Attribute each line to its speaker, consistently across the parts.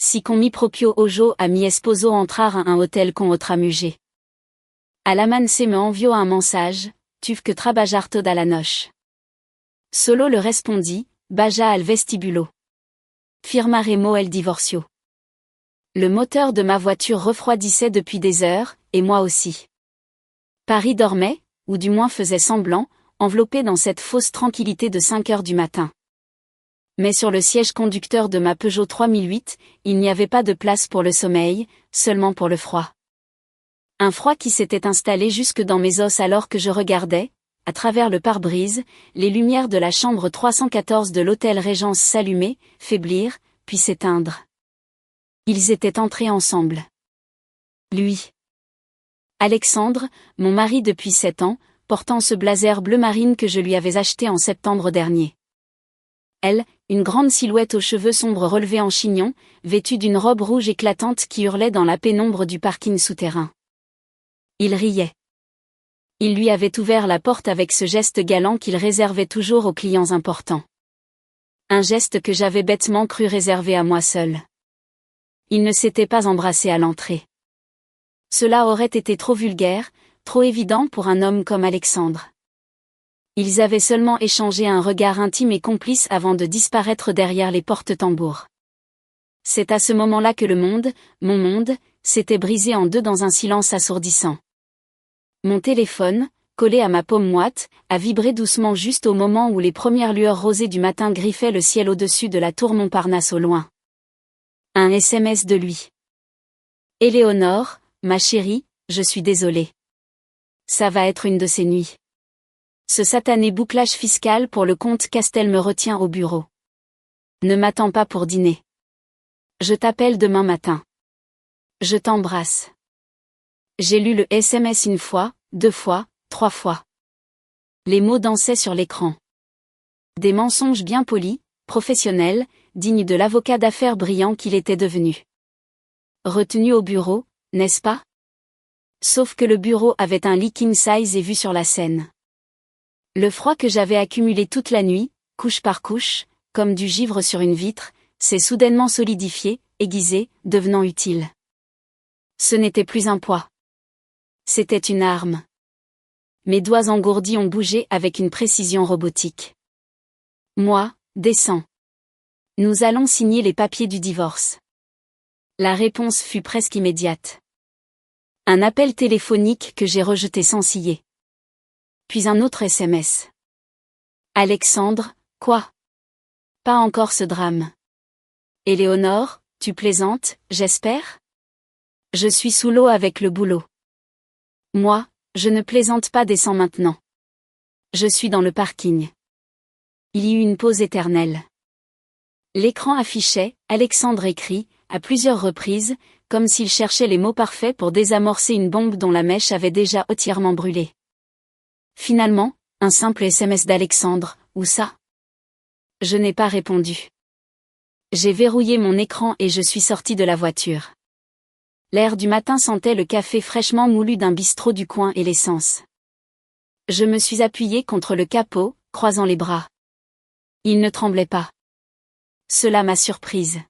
Speaker 1: si con mi proprio ojo a mi esposo entrar a un hotel con otra mujer. Alaman se me envió un mensage, tuve que trabajar toda la noche. Solo le respondí, baja al vestibulo. Firmaremo el divorcio. Le moteur de ma voiture refroidissait depuis des heures, et moi aussi. Paris dormait, ou du moins faisait semblant, enveloppé dans cette fausse tranquillité de 5 heures du matin. Mais sur le siège conducteur de ma Peugeot 3008, il n'y avait pas de place pour le sommeil, seulement pour le froid. Un froid qui s'était installé jusque dans mes os alors que je regardais, à travers le pare-brise, les lumières de la chambre 314 de l'hôtel Régence s'allumer, faiblir, puis s'éteindre. Ils étaient entrés ensemble. Lui. Alexandre, mon mari depuis 7 ans, portant ce blazer bleu marine que je lui avais acheté en septembre dernier. Elle, une grande silhouette aux cheveux sombres relevés en chignon, vêtue d'une robe rouge éclatante qui hurlait dans la pénombre du parking souterrain. Il riait. Il lui avait ouvert la porte avec ce geste galant qu'il réservait toujours aux clients importants. Un geste que j'avais bêtement cru réservé à moi seul. Ils ne s'étaient pas embrassés à l'entrée. Cela aurait été trop vulgaire, trop évident pour un homme comme Alexandre. Ils avaient seulement échangé un regard intime et complice avant de disparaître derrière les porte-tambours. C'est à ce moment-là que le monde, mon monde, s'était brisé en deux dans un silence assourdissant. Mon téléphone, collé à ma paume moite, a vibré doucement juste au moment où les premières lueurs rosées du matin griffaient le ciel au-dessus de la tour Montparnasse au loin. Un SMS de lui. Éléonore, ma chérie, je suis désolée. Ça va être une de ces nuits. Ce satané bouclage fiscal pour le compte Castel me retient au bureau. Ne m'attends pas pour dîner. Je t'appelle demain matin. Je t'embrasse. J'ai lu le SMS 1 fois, 2 fois, 3 fois. Les mots dansaient sur l'écran. Des mensonges bien polis, professionnels, dignes de l'avocat d'affaires brillant qu'il était devenu. Retenu au bureau, n'est-ce pas? Sauf que le bureau avait un lit king size et vue sur la Seine. Le froid que j'avais accumulé toute la nuit, couche par couche, comme du givre sur une vitre, s'est soudainement solidifié, aiguisé, devenant utile. Ce n'était plus un poids. C'était une arme. Mes doigts engourdis ont bougé avec une précision robotique. Moi, descends. Nous allons signer les papiers du divorce. La réponse fut presque immédiate. Un appel téléphonique que j'ai rejeté sans ciller. Puis un autre SMS. Alexandre, quoi? Pas encore ce drame. Éléonore, tu plaisantes, j'espère? Je suis sous l'eau avec le boulot. Moi, je ne plaisante pas, descends maintenant. Je suis dans le parking. Il y eut une pause éternelle. L'écran affichait, Alexandre écrit, à plusieurs reprises, comme s'il cherchait les mots parfaits pour désamorcer une bombe dont la mèche avait déjà entièrement brûlé. Finalement, un simple SMS d'Alexandre, où ça? Je n'ai pas répondu. J'ai verrouillé mon écran et je suis sorti de la voiture. L'air du matin sentait le café fraîchement moulu d'un bistrot du coin et l'essence. Je me suis appuyé contre le capot, croisant les bras. Il ne tremblait pas. Cela m'a surprise.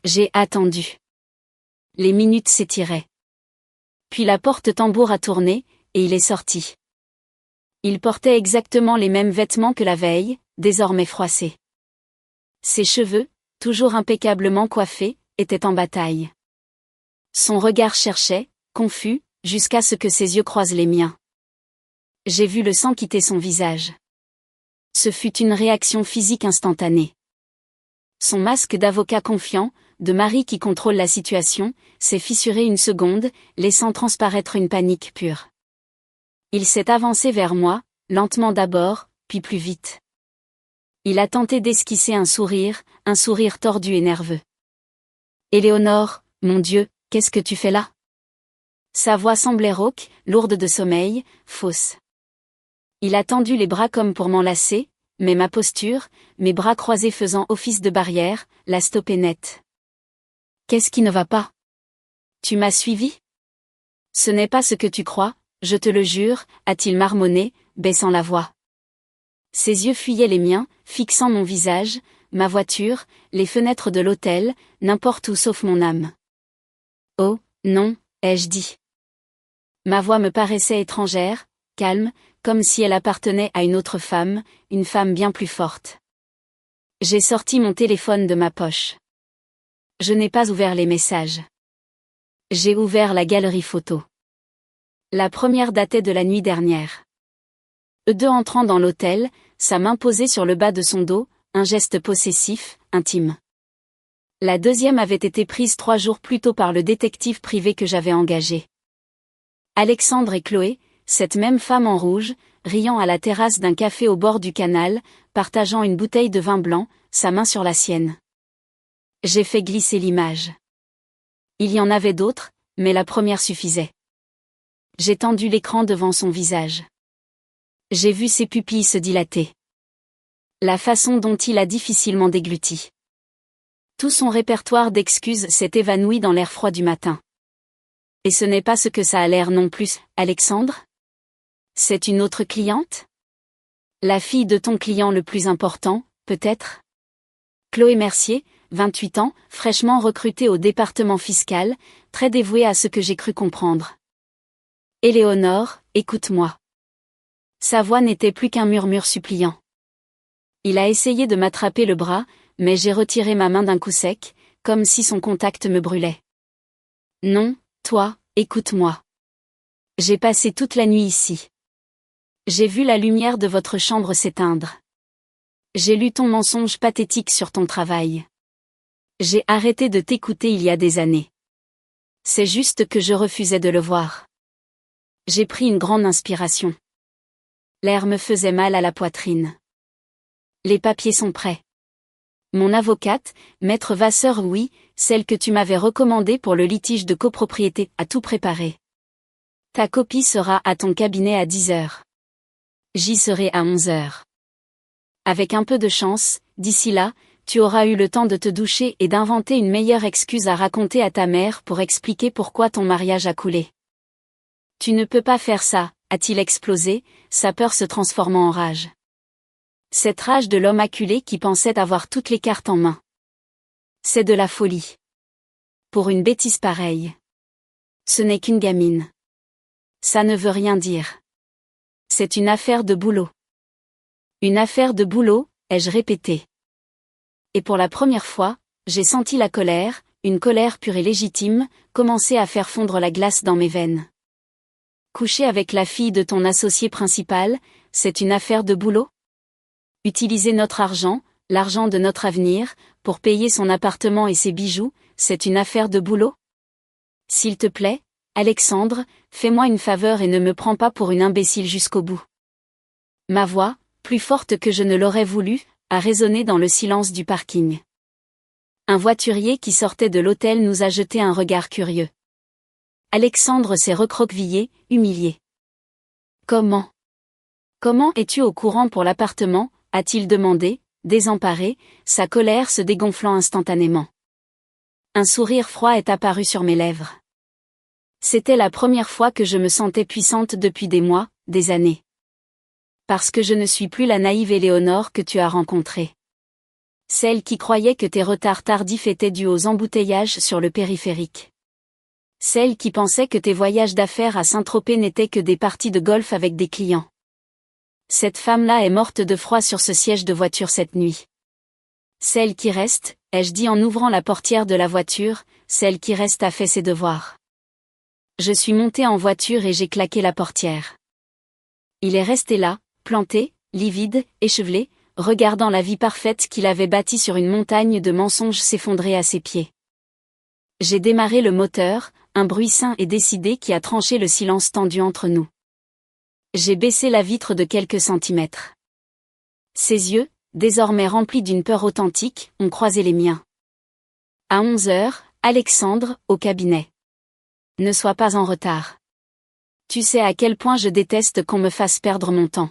Speaker 1: J'ai attendu. Les minutes s'étiraient. Puis la porte-tambour a tourné, et il est sorti. Il portait exactement les mêmes vêtements que la veille, désormais froissés. Ses cheveux, toujours impeccablement coiffés, étaient en bataille. Son regard cherchait, confus, jusqu'à ce que ses yeux croisent les miens. J'ai vu le sang quitter son visage. Ce fut une réaction physique instantanée. Son masque d'avocat confiant, de mari qui contrôle la situation, s'est fissuré une seconde, laissant transparaître une panique pure. Il s'est avancé vers moi, lentement d'abord, puis plus vite. Il a tenté d'esquisser un sourire tordu et nerveux. Éléonore, mon Dieu, qu'est-ce que tu fais là? Sa voix semblait rauque, lourde de sommeil, fausse. Il a tendu les bras comme pour m'enlacer, mais ma posture, mes bras croisés faisant office de barrière, l'a stoppé net. Qu'est-ce qui ne va pas? Tu m'as suivi? Ce n'est pas ce que tu crois, je te le jure, a-t-il marmonné, baissant la voix. Ses yeux fuyaient les miens, fixant mon visage, ma voiture, les fenêtres de l'hôtel, n'importe où sauf mon âme. Oh, non, ai-je dit. Ma voix me paraissait étrangère, calme, comme si elle appartenait à une autre femme, une femme bien plus forte. J'ai sorti mon téléphone de ma poche. Je n'ai pas ouvert les messages. J'ai ouvert la galerie photo. La première datait de la nuit dernière. Eux deux entrant dans l'hôtel, sa main posée sur le bas de son dos, un geste possessif, intime. La deuxième avait été prise 3 jours plus tôt par le détective privé que j'avais engagé. Alexandre et Chloé, cette même femme en rouge, riant à la terrasse d'un café au bord du canal, partageant une bouteille de vin blanc, sa main sur la sienne. J'ai fait glisser l'image. Il y en avait d'autres, mais la première suffisait. J'ai tendu l'écran devant son visage. J'ai vu ses pupilles se dilater. La façon dont il a difficilement dégluti. Tout son répertoire d'excuses s'est évanoui dans l'air froid du matin. Et ce n'est pas ce que ça a l'air non plus, Alexandre? C'est une autre cliente? La fille de ton client le plus important, peut-être? Chloé Mercier, 28 ans, fraîchement recrutée au département fiscal, très dévouée à ce que j'ai cru comprendre. Éléonore, écoute-moi. Sa voix n'était plus qu'un murmure suppliant. Il a essayé de m'attraper le bras, mais j'ai retiré ma main d'un coup sec, comme si son contact me brûlait. Non, toi, écoute-moi. J'ai passé toute la nuit ici. J'ai vu la lumière de votre chambre s'éteindre. J'ai lu ton mensonge pathétique sur ton travail. J'ai arrêté de t'écouter il y a des années. C'est juste que je refusais de le voir. J'ai pris une grande inspiration. L'air me faisait mal à la poitrine. Les papiers sont prêts. Mon avocate, Maître Vasseur, oui, celle que tu m'avais recommandée pour le litige de copropriété, a tout préparé. Ta copie sera à ton cabinet à 10 heures. J'y serai à 11 heures. Avec un peu de chance, d'ici là, tu auras eu le temps de te doucher et d'inventer une meilleure excuse à raconter à ta mère pour expliquer pourquoi ton mariage a coulé. Tu ne peux pas faire ça, a-t-il explosé, sa peur se transformant en rage. Cette rage de l'homme acculé qui pensait avoir toutes les cartes en main. C'est de la folie. Pour une bêtise pareille. Ce n'est qu'une gamine. Ça ne veut rien dire. C'est une affaire de boulot. Une affaire de boulot, ai-je répété. Et pour la première fois, j'ai senti la colère, une colère pure et légitime, commencer à faire fondre la glace dans mes veines. Coucher avec la fille de ton associé principal, c'est une affaire de boulot? Utiliser notre argent, l'argent de notre avenir, pour payer son appartement et ses bijoux, c'est une affaire de boulot? S'il te plaît, Alexandre, fais-moi une faveur et ne me prends pas pour une imbécile jusqu'au bout. Ma voix, plus forte que je ne l'aurais voulu, a résonné dans le silence du parking. Un voiturier qui sortait de l'hôtel nous a jeté un regard curieux. Alexandre s'est recroquevillé, humilié. Comment es-tu au courant pour l'appartement, a-t-il demandé, désemparé, sa colère se dégonflant instantanément. Un sourire froid est apparu sur mes lèvres. C'était la première fois que je me sentais puissante depuis des mois, des années. Parce que je ne suis plus la naïve Éléonore que tu as rencontrée. Celle qui croyait que tes retards tardifs étaient dus aux embouteillages sur le périphérique. Celle qui pensait que tes voyages d'affaires à Saint-Tropez n'étaient que des parties de golf avec des clients. Cette femme-là est morte de froid sur ce siège de voiture cette nuit. Celle qui reste, ai-je dit en ouvrant la portière de la voiture, celle qui reste a fait ses devoirs. Je suis montée en voiture et j'ai claqué la portière. Il est resté là, planté, livide, échevelé, regardant la vie parfaite qu'il avait bâtie sur une montagne de mensonges s'effondrer à ses pieds. J'ai démarré le moteur, un bruit sain et décidé qui a tranché le silence tendu entre nous. J'ai baissé la vitre de quelques centimètres. Ses yeux, désormais remplis d'une peur authentique, ont croisé les miens. À 11 heures, Alexandre, au cabinet. Ne sois pas en retard. Tu sais à quel point je déteste qu'on me fasse perdre mon temps.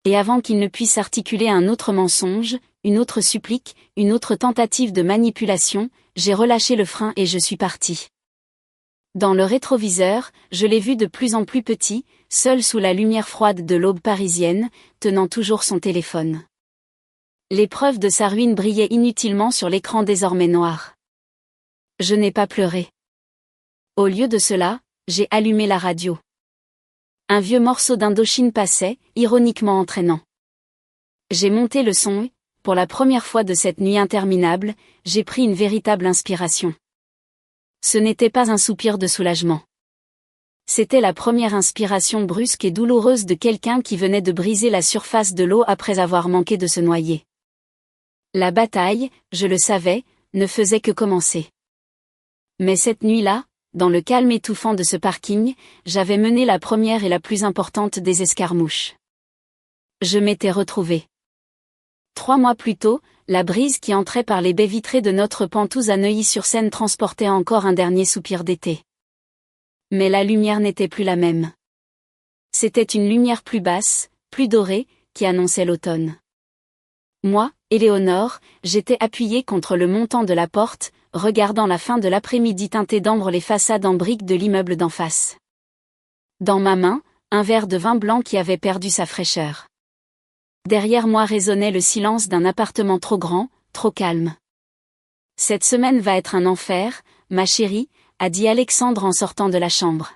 Speaker 1: Et avant qu'il ne puisse articuler un autre mensonge, une autre supplique, une autre tentative de manipulation, j'ai relâché le frein et je suis parti. Dans le rétroviseur, je l'ai vu de plus en plus petit, seul sous la lumière froide de l'aube parisienne, tenant toujours son téléphone. L'épreuve de sa ruine brillait inutilement sur l'écran désormais noir. Je n'ai pas pleuré. Au lieu de cela, j'ai allumé la radio. Un vieux morceau d'Indochine passait, ironiquement entraînant. J'ai monté le son et, pour la première fois de cette nuit interminable, j'ai pris une véritable inspiration. Ce n'était pas un soupir de soulagement. C'était la première inspiration brusque et douloureuse de quelqu'un qui venait de briser la surface de l'eau après avoir manqué de se noyer. La bataille, je le savais, ne faisait que commencer. Mais cette nuit-là, dans le calme étouffant de ce parking, j'avais mené la première et la plus importante des escarmouches. Je m'étais retrouvé. 3 mois plus tôt, la brise qui entrait par les baies vitrées de notre Pentouse à Neuilly-sur-Seine transportait encore un dernier soupir d'été. Mais la lumière n'était plus la même. C'était une lumière plus basse, plus dorée, qui annonçait l'automne. Moi, Éléonore, j'étais appuyée contre le montant de la porte, regardant la fin de l'après-midi teinter d'ambre les façades en briques de l'immeuble d'en face. Dans ma main, un verre de vin blanc qui avait perdu sa fraîcheur. Derrière moi résonnait le silence d'un appartement trop grand, trop calme. Cette semaine va être un enfer, ma chérie, a dit Alexandre en sortant de la chambre.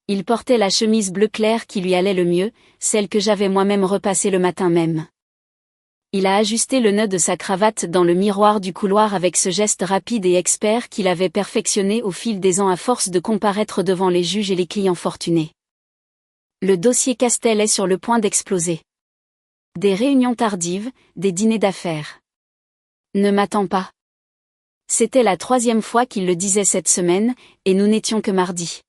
Speaker 1: Il portait la chemise bleu clair qui lui allait le mieux, celle que j'avais moi-même repassée le matin même. Il a ajusté le nœud de sa cravate dans le miroir du couloir avec ce geste rapide et expert qu'il avait perfectionné au fil des ans à force de comparaître devant les juges et les clients fortunés. Le dossier Castel est sur le point d'exploser. Des réunions tardives, des dîners d'affaires. Ne m'attends pas. C'était la 3e fois qu'il le disait cette semaine, et nous n'étions que mardi.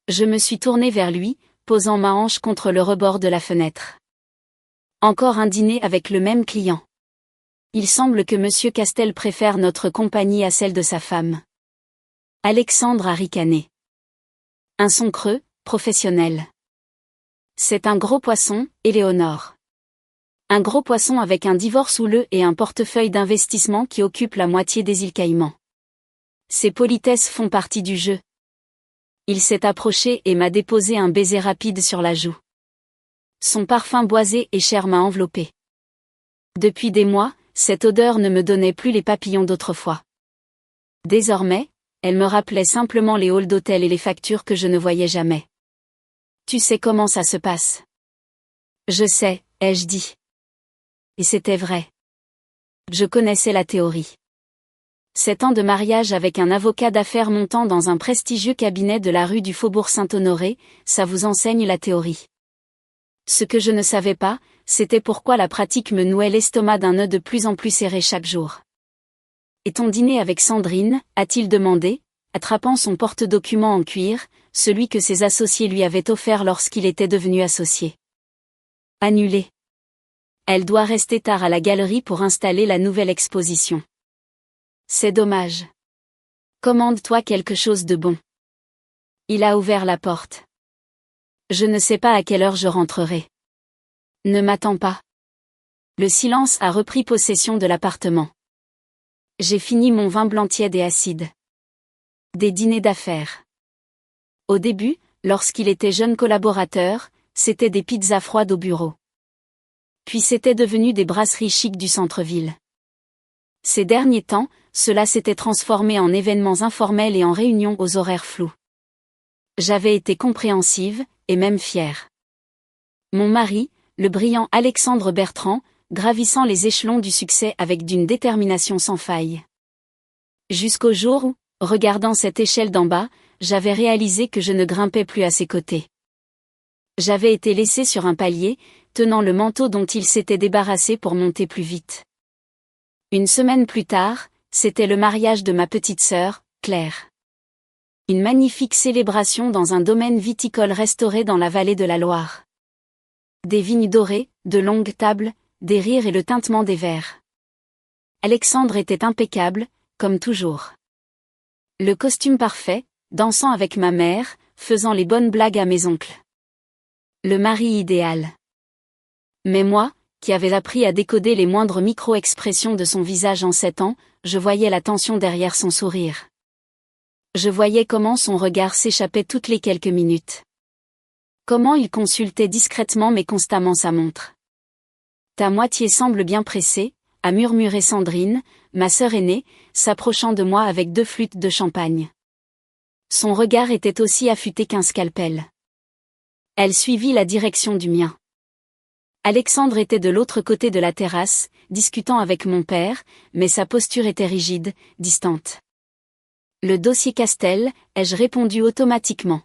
Speaker 1: Je me suis tournée vers lui, posant ma hanche contre le rebord de la fenêtre. Encore un dîner avec le même client. Il semble que Monsieur Castel préfère notre compagnie à celle de sa femme. Alexandre a ricané. Un son creux, professionnel. C'est un gros poisson, Éléonore. Un gros poisson avec un divorce houleux et un portefeuille d'investissement qui occupe la moitié des îles Caïmans. Ces politesses font partie du jeu. Il s'est approché et m'a déposé un baiser rapide sur la joue. Son parfum boisé et cher m'a enveloppé. Depuis des mois, cette odeur ne me donnait plus les papillons d'autrefois. Désormais, elle me rappelait simplement les halls d'hôtel et les factures que je ne voyais jamais. Tu sais comment ça se passe. Je sais, ai-je dit. Et c'était vrai. Je connaissais la théorie. 7 ans de mariage avec un avocat d'affaires montant dans un prestigieux cabinet de la rue du Faubourg Saint-Honoré, ça vous enseigne la théorie. Ce que je ne savais pas, c'était pourquoi la pratique me nouait l'estomac d'un nœud de plus en plus serré chaque jour. Et ton dîner avec Sandrine, a-t-il demandé, attrapant son porte-documents en cuir, celui que ses associés lui avaient offert lorsqu'il était devenu associé. Annulé. Elle doit rester tard à la galerie pour installer la nouvelle exposition. C'est dommage. Commande-toi quelque chose de bon. Il a ouvert la porte. Je ne sais pas à quelle heure je rentrerai. Ne m'attends pas. Le silence a repris possession de l'appartement. J'ai fini mon vin blanc tiède et acide. Des dîners d'affaires. Au début, lorsqu'il était jeune collaborateur, c'était des pizzas froides au bureau. Puis c'était devenu des brasseries chics du centre-ville. Ces derniers temps, cela s'était transformé en événements informels et en réunions aux horaires flous. J'avais été compréhensive, et même fière. Mon mari, le brillant Alexandre Bertrand, gravissant les échelons du succès avec d'une détermination sans faille. Jusqu'au jour où, regardant cette échelle d'en bas, j'avais réalisé que je ne grimpais plus à ses côtés. J'avais été laissée sur un palier, tenant le manteau dont il s'était débarrassé pour monter plus vite. Une semaine plus tard, c'était le mariage de ma petite sœur, Claire. Une magnifique célébration dans un domaine viticole restauré dans la vallée de la Loire. Des vignes dorées, de longues tables, des rires et le tintement des verres. Alexandre était impeccable, comme toujours. Le costume parfait, dansant avec ma mère, faisant les bonnes blagues à mes oncles. Le mari idéal. Mais moi, qui avais appris à décoder les moindres micro-expressions de son visage en 7 ans, je voyais la tension derrière son sourire. Je voyais comment son regard s'échappait toutes les quelques minutes. Comment il consultait discrètement mais constamment sa montre. Ta moitié semble bien pressée, a murmuré Sandrine, ma sœur aînée, s'approchant de moi avec 2 flûtes de champagne. Son regard était aussi affûté qu'un scalpel. Elle suivit la direction du mien. Alexandre était de l'autre côté de la terrasse, discutant avec mon père, mais sa posture était rigide, distante. Le dossier Castel, ai-je répondu automatiquement.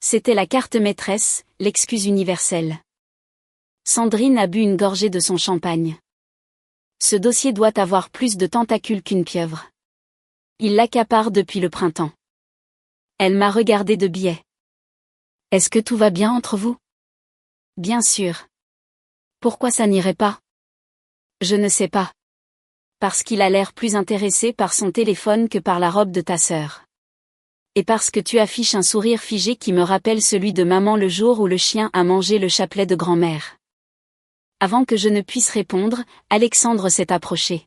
Speaker 1: C'était la carte maîtresse, l'excuse universelle. Sandrine a bu une gorgée de son champagne. Ce dossier doit avoir plus de tentacules qu'une pieuvre. Il l'accapare depuis le printemps. Elle m'a regardé de biais. Est-ce que tout va bien entre vous? Bien sûr. Pourquoi ça n'irait pas? Je ne sais pas. Parce qu'il a l'air plus intéressé par son téléphone que par la robe de ta sœur. Et parce que tu affiches un sourire figé qui me rappelle celui de maman le jour où le chien a mangé le chapelet de grand-mère. Avant que je ne puisse répondre, Alexandre s'est approché.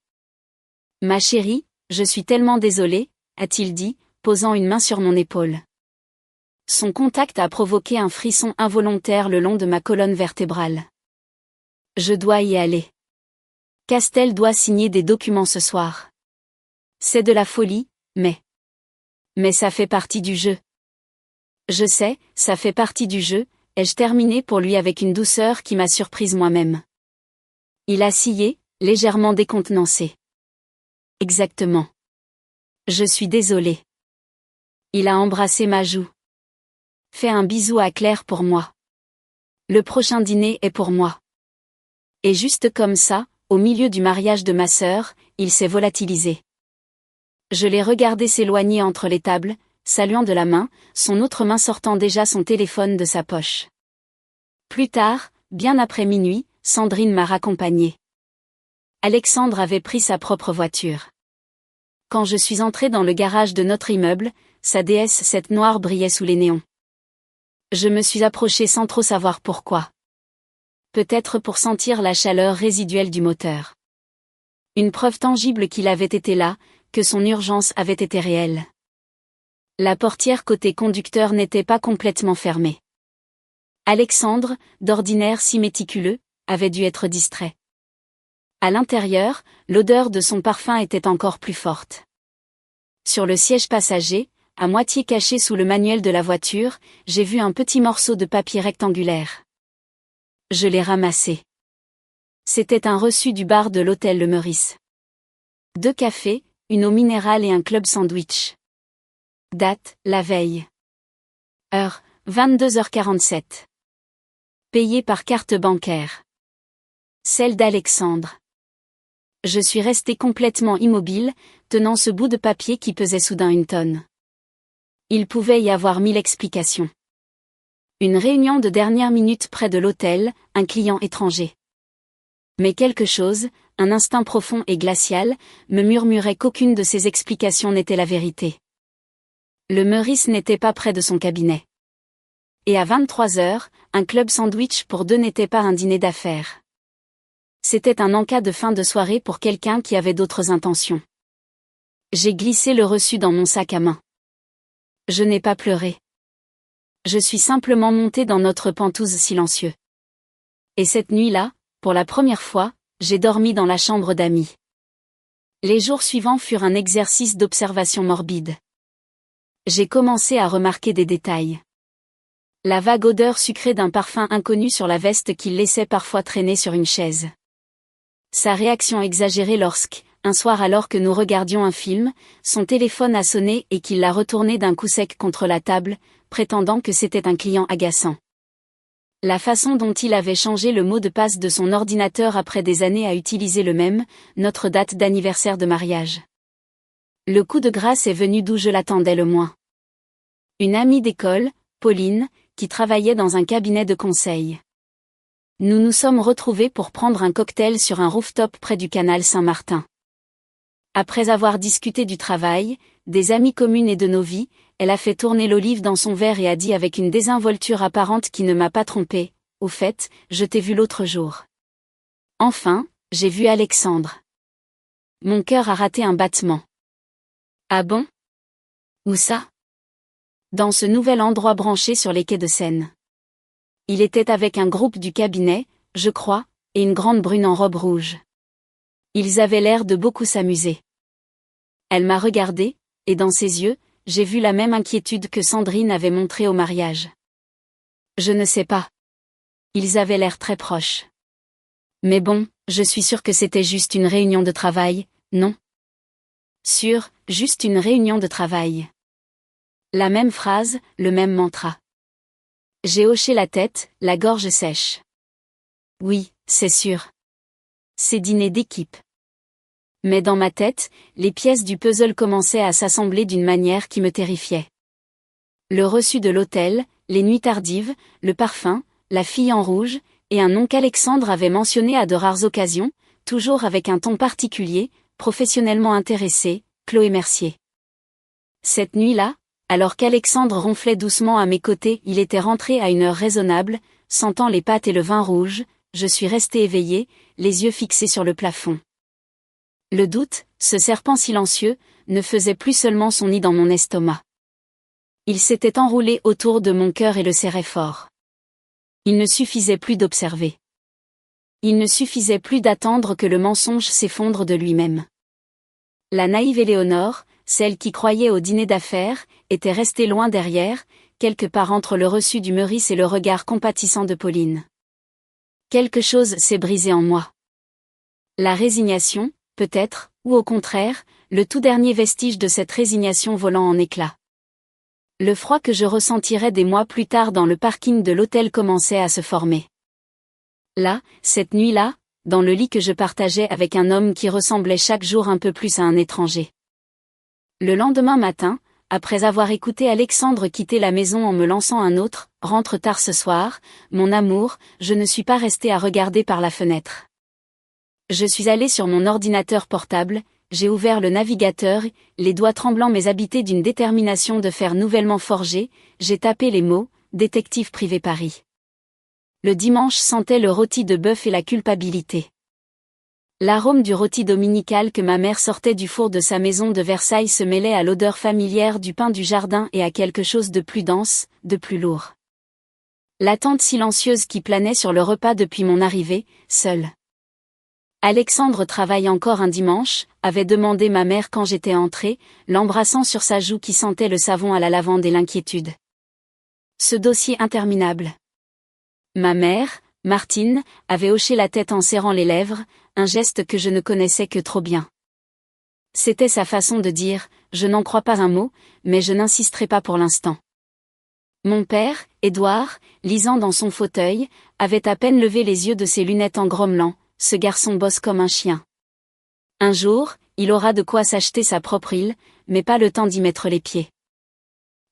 Speaker 1: Ma chérie, je suis tellement désolé, a-t-il dit, posant une main sur mon épaule. Son contact a provoqué un frisson involontaire le long de ma colonne vertébrale. Je dois y aller. Castel doit signer des documents ce soir. C'est de la folie, mais ça fait partie du jeu. Je sais, ça fait partie du jeu, ai-je terminé pour lui avec une douceur qui m'a surprise moi-même. Il a scié, légèrement décontenancé. Exactement. Je suis désolée. Il a embrassé ma joue. Fais un bisou à Claire pour moi. Le prochain dîner est pour moi. Et juste comme ça, au milieu du mariage de ma sœur, il s'est volatilisé. Je l'ai regardé s'éloigner entre les tables, saluant de la main, son autre main sortant déjà son téléphone de sa poche. Plus tard, bien après minuit, Sandrine m'a raccompagnée. Alexandre avait pris sa propre voiture. Quand je suis entrée dans le garage de notre immeuble, sa DS7 noire brillait sous les néons. Je me suis approchée sans trop savoir pourquoi. Peut-être pour sentir la chaleur résiduelle du moteur. Une preuve tangible qu'il avait été là, que son urgence avait été réelle. La portière côté conducteur n'était pas complètement fermée. Alexandre, d'ordinaire si méticuleux, avait dû être distrait. À l'intérieur, l'odeur de son parfum était encore plus forte. Sur le siège passager, à moitié caché sous le manuel de la voiture, j'ai vu un petit morceau de papier rectangulaire. Je l'ai ramassé. C'était un reçu du bar de l'hôtel Le Meurice. 2 cafés, une eau minérale et un club sandwich. Date, la veille. Heure, 22h47. Payé par carte bancaire. Celle d'Alexandre. Je suis restée complètement immobile, tenant ce bout de papier qui pesait soudain 1 tonne. Il pouvait y avoir 1000 explications. Une réunion de dernière minute près de l'hôtel, un client étranger. Mais quelque chose, un instinct profond et glacial, me murmurait qu'aucune de ces explications n'était la vérité. Le Meurice n'était pas près de son cabinet. Et à 23h, un club sandwich pour 2 n'était pas un dîner d'affaires. C'était un encas de fin de soirée pour quelqu'un qui avait d'autres intentions. J'ai glissé le reçu dans mon sac à main. Je n'ai pas pleuré. Je suis simplement montée dans notre pentouse silencieux. Et cette nuit-là, pour la première fois, j'ai dormi dans la chambre d'amis. Les jours suivants furent un exercice d'observation morbide. J'ai commencé à remarquer des détails. La vague odeur sucrée d'un parfum inconnu sur la veste qu'il laissait parfois traîner sur une chaise. Sa réaction exagérée lorsque, un soir alors que nous regardions un film, son téléphone a sonné et qu'il l'a retourné d'un coup sec contre la table, prétendant que c'était un client agaçant. La façon dont il avait changé le mot de passe de son ordinateur après des années à utiliser le même, notre date d'anniversaire de mariage. Le coup de grâce est venu d'où je l'attendais le moins. Une amie d'école, Pauline, qui travaillait dans un cabinet de conseil. Nous nous sommes retrouvés pour prendre un cocktail sur un rooftop près du canal Saint-Martin. Après avoir discuté du travail, des amies communes et de nos vies, elle a fait tourner l'olive dans son verre et a dit avec une désinvolture apparente qui ne m'a pas trompée, « Au fait, je t'ai vu l'autre jour. » Enfin, j'ai vu Alexandre. Mon cœur a raté un battement. Ah bon? Où ça? Dans ce nouvel endroit branché sur les quais de Seine. Il était avec un groupe du cabinet, je crois, et une grande brune en robe rouge. Ils avaient l'air de beaucoup s'amuser. Elle m'a regardé, et dans ses yeux, j'ai vu la même inquiétude que Sandrine avait montrée au mariage. Je ne sais pas. Ils avaient l'air très proches. Mais bon, je suis sûre que c'était juste une réunion de travail, non? Sûr, juste une réunion de travail. La même phrase, le même mantra. J'ai hoché la tête, la gorge sèche. Oui, c'est sûr. C'est dîner d'équipe. Mais dans ma tête, les pièces du puzzle commençaient à s'assembler d'une manière qui me terrifiait. Le reçu de l'hôtel, les nuits tardives, le parfum, la fille en rouge, et un nom qu'Alexandre avait mentionné à de rares occasions, toujours avec un ton particulier, professionnellement intéressé, Chloé Mercier. Cette nuit-là, alors qu'Alexandre ronflait doucement à mes côtés, il était rentré à une heure raisonnable, sentant les pâtes et le vin rouge, je suis restée éveillée, les yeux fixés sur le plafond. Le doute, ce serpent silencieux, ne faisait plus seulement son nid dans mon estomac. Il s'était enroulé autour de mon cœur et le serrait fort. Il ne suffisait plus d'observer. Il ne suffisait plus d'attendre que le mensonge s'effondre de lui-même. La naïve Éléonore, celle qui croyait au dîner d'affaires, était restée loin derrière, quelque part entre le reçu du Meurice et le regard compatissant de Pauline. Quelque chose s'est brisé en moi. La résignation, peut-être, ou au contraire, le tout dernier vestige de cette résignation volant en éclats. Le froid que je ressentirais des mois plus tard dans le parking de l'hôtel commençait à se former. Là, cette nuit-là, dans le lit que je partageais avec un homme qui ressemblait chaque jour un peu plus à un étranger. Le lendemain matin, après avoir écouté Alexandre quitter la maison en me lançant un autre « Rentre tard ce soir, mon amour », je ne suis pas restée à regarder par la fenêtre. Je suis allée sur mon ordinateur portable, j'ai ouvert le navigateur, les doigts tremblants mais habités d'une détermination de fer nouvellement forgée, j'ai tapé les mots « Détective privé Paris ». Le dimanche sentait le rôti de bœuf et la culpabilité. L'arôme du rôti dominical que ma mère sortait du four de sa maison de Versailles se mêlait à l'odeur familière du pain du jardin et à quelque chose de plus dense, de plus lourd. L'attente silencieuse qui planait sur le repas depuis mon arrivée, seule. Alexandre travaille encore un dimanche, avait demandé ma mère quand j'étais entrée, l'embrassant sur sa joue qui sentait le savon à la lavande et l'inquiétude. Ce dossier interminable. Ma mère, Martine, avait hoché la tête en serrant les lèvres, un geste que je ne connaissais que trop bien. C'était sa façon de dire « je n'en crois pas un mot, mais je n'insisterai pas pour l'instant ». Mon père, Édouard, lisant dans son fauteuil, avait à peine levé les yeux de ses lunettes en grommelant. Ce garçon bosse comme un chien. Un jour, il aura de quoi s'acheter sa propre île, mais pas le temps d'y mettre les pieds.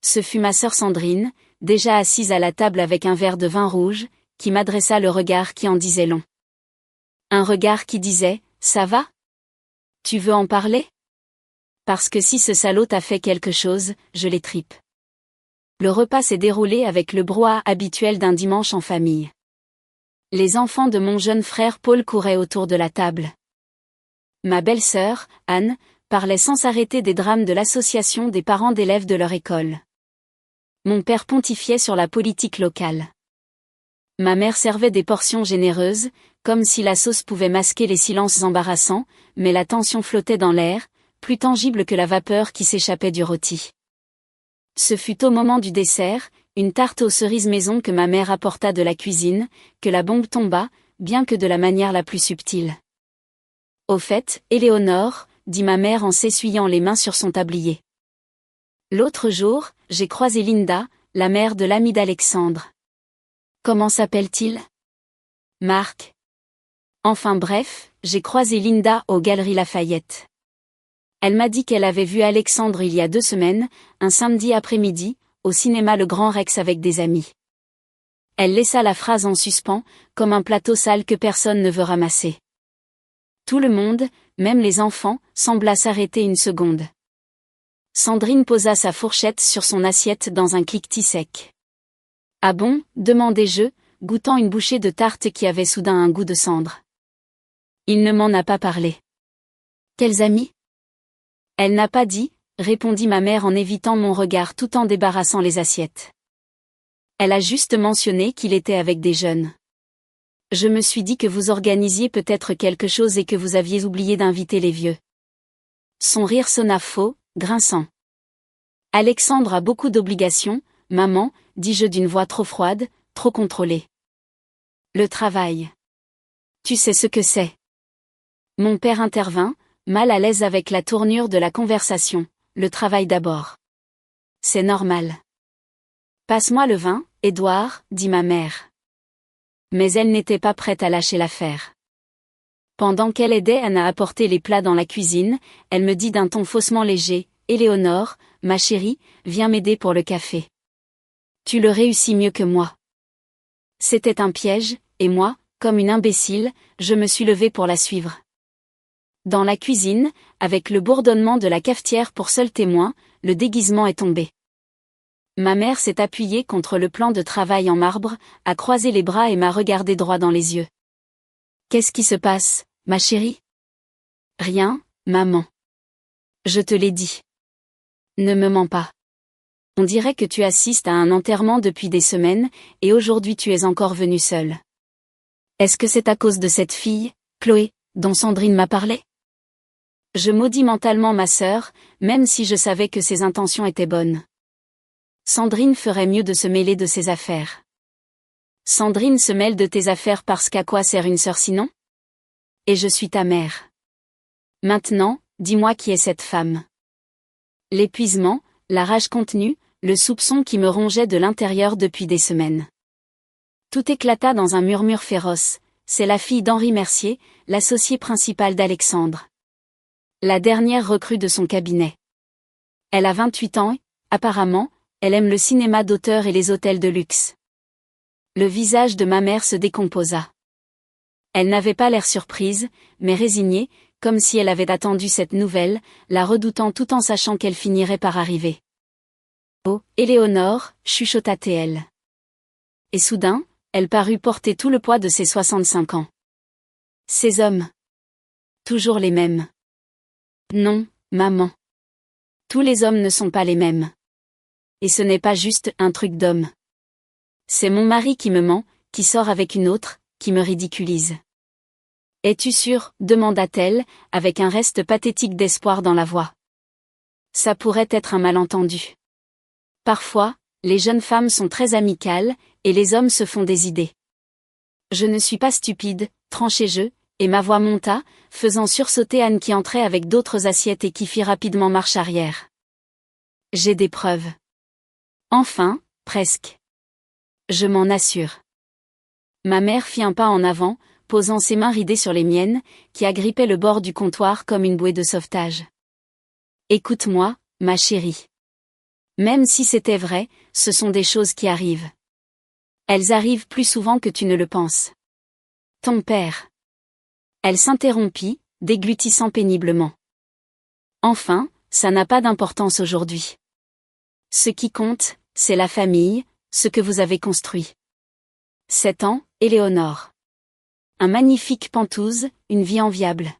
Speaker 1: Ce fut ma sœur Sandrine, déjà assise à la table avec un verre de vin rouge, qui m'adressa le regard qui en disait long. Un regard qui disait « Ça va ? Tu veux en parler ? Parce que si ce salaud t'a fait quelque chose, je l'étripe. » Le repas s'est déroulé avec le brouhaha habituel d'un dimanche en famille. Les enfants de mon jeune frère Paul couraient autour de la table. Ma belle-sœur, Anne, parlait sans s'arrêter des drames de l'association des parents d'élèves de leur école. Mon père pontifiait sur la politique locale. Ma mère servait des portions généreuses, comme si la sauce pouvait masquer les silences embarrassants, mais la tension flottait dans l'air, plus tangible que la vapeur qui s'échappait du rôti. Ce fut au moment du dessert, une tarte aux cerises maison que ma mère apporta de la cuisine, que la bombe tomba, bien que de la manière la plus subtile. Au fait, Éléonore, dit ma mère en s'essuyant les mains sur son tablier. L'autre jour, j'ai croisé Linda, la mère de l'ami d'Alexandre. Comment s'appelle-t-il ? Marc. Enfin bref, j'ai croisé Linda aux Galeries Lafayette. Elle m'a dit qu'elle avait vu Alexandre il y a 2 semaines, un samedi après-midi, au cinéma Le Grand Rex avec des amis. Elle laissa la phrase en suspens, comme un plateau sale que personne ne veut ramasser. Tout le monde, même les enfants, sembla s'arrêter une seconde. Sandrine posa sa fourchette sur son assiette dans un cliquetis sec. « Ah bon ?» demandai-je, goûtant une bouchée de tarte qui avait soudain un goût de cendre. Il ne m'en a pas parlé. « Quels amis ?» Elle n'a pas dit, répondit ma mère en évitant mon regard tout en débarrassant les assiettes. Elle a juste mentionné qu'il était avec des jeunes. Je me suis dit que vous organisiez peut-être quelque chose et que vous aviez oublié d'inviter les vieux. Son rire sonna faux, grinçant. Alexandre a beaucoup d'obligations, maman, dis-je d'une voix trop froide, trop contrôlée. Le travail. Tu sais ce que c'est. Mon père intervint, mal à l'aise avec la tournure de la conversation. Le travail d'abord. C'est normal. Passe-moi le vin, Édouard, dit ma mère. Mais elle n'était pas prête à lâcher l'affaire. Pendant qu'elle aidait Anna à porter les plats dans la cuisine, elle me dit d'un ton faussement léger, « Éléonore, ma chérie, viens m'aider pour le café. Tu le réussis mieux que moi. » C'était un piège, et moi, comme une imbécile, je me suis levée pour la suivre. Dans la cuisine, avec le bourdonnement de la cafetière pour seul témoin, le déguisement est tombé. Ma mère s'est appuyée contre le plan de travail en marbre, a croisé les bras et m'a regardé droit dans les yeux. « Qu'est-ce qui se passe, ma chérie ? » « Rien, maman. Je te l'ai dit. Ne me mens pas. On dirait que tu assistes à un enterrement depuis des semaines, et aujourd'hui tu es encore venue seule. Est-ce que c'est à cause de cette fille, Chloé, dont Sandrine m'a parlé ? Je maudis mentalement ma sœur, même si je savais que ses intentions étaient bonnes. Sandrine ferait mieux de se mêler de ses affaires. Sandrine se mêle de tes affaires parce qu'à quoi sert une sœur sinon ? Et je suis ta mère. Maintenant, dis-moi qui est cette femme. L'épuisement, la rage contenue, le soupçon qui me rongeait de l'intérieur depuis des semaines. Tout éclata dans un murmure féroce. C'est la fille d'Henri Mercier, l'associé principal d'Alexandre. La dernière recrue de son cabinet. Elle a 28 ans et, apparemment, elle aime le cinéma d'auteur et les hôtels de luxe. Le visage de ma mère se décomposa. Elle n'avait pas l'air surprise, mais résignée, comme si elle avait attendu cette nouvelle, la redoutant tout en sachant qu'elle finirait par arriver. « Oh, Éléonore » chuchota-t-elle. Et soudain, elle parut porter tout le poids de ses 65 ans. Ces hommes. Toujours les mêmes. Non, maman. Tous les hommes ne sont pas les mêmes. Et ce n'est pas juste un truc d'homme. C'est mon mari qui me ment, qui sort avec une autre, qui me ridiculise. Es-tu sûre ? Demanda-t-elle, avec un reste pathétique d'espoir dans la voix. Ça pourrait être un malentendu. Parfois, les jeunes femmes sont très amicales, et les hommes se font des idées. Je ne suis pas stupide, tranchai-je, et ma voix monta, faisant sursauter Anne qui entrait avec d'autres assiettes et qui fit rapidement marche arrière. J'ai des preuves. Enfin, presque. Je m'en assure. Ma mère fit un pas en avant, posant ses mains ridées sur les miennes, qui agrippaient le bord du comptoir comme une bouée de sauvetage. Écoute-moi, ma chérie. Même si c'était vrai, ce sont des choses qui arrivent. Elles arrivent plus souvent que tu ne le penses. Ton père. Elle s'interrompit, déglutissant péniblement. Enfin, ça n'a pas d'importance aujourd'hui. Ce qui compte, c'est la famille, ce que vous avez construit. 7 ans, Éléonore. Un magnifique Penthouse, une vie enviable.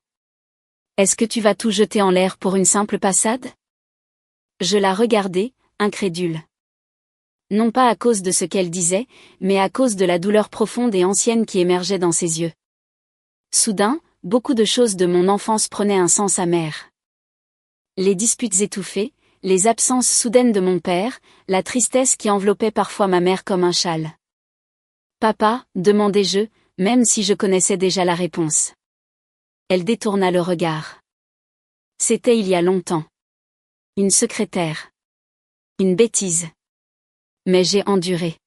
Speaker 1: Est-ce que tu vas tout jeter en l'air pour une simple passade ? Je la regardai, incrédule. Non pas à cause de ce qu'elle disait, mais à cause de la douleur profonde et ancienne qui émergeait dans ses yeux. Soudain, beaucoup de choses de mon enfance prenaient un sens amer. Les disputes étouffées, les absences soudaines de mon père, la tristesse qui enveloppait parfois ma mère comme un châle. « Papa » demandai-je, même si je connaissais déjà la réponse. Elle détourna le regard. C'était il y a longtemps. Une secrétaire. Une bêtise. Mais j'ai enduré.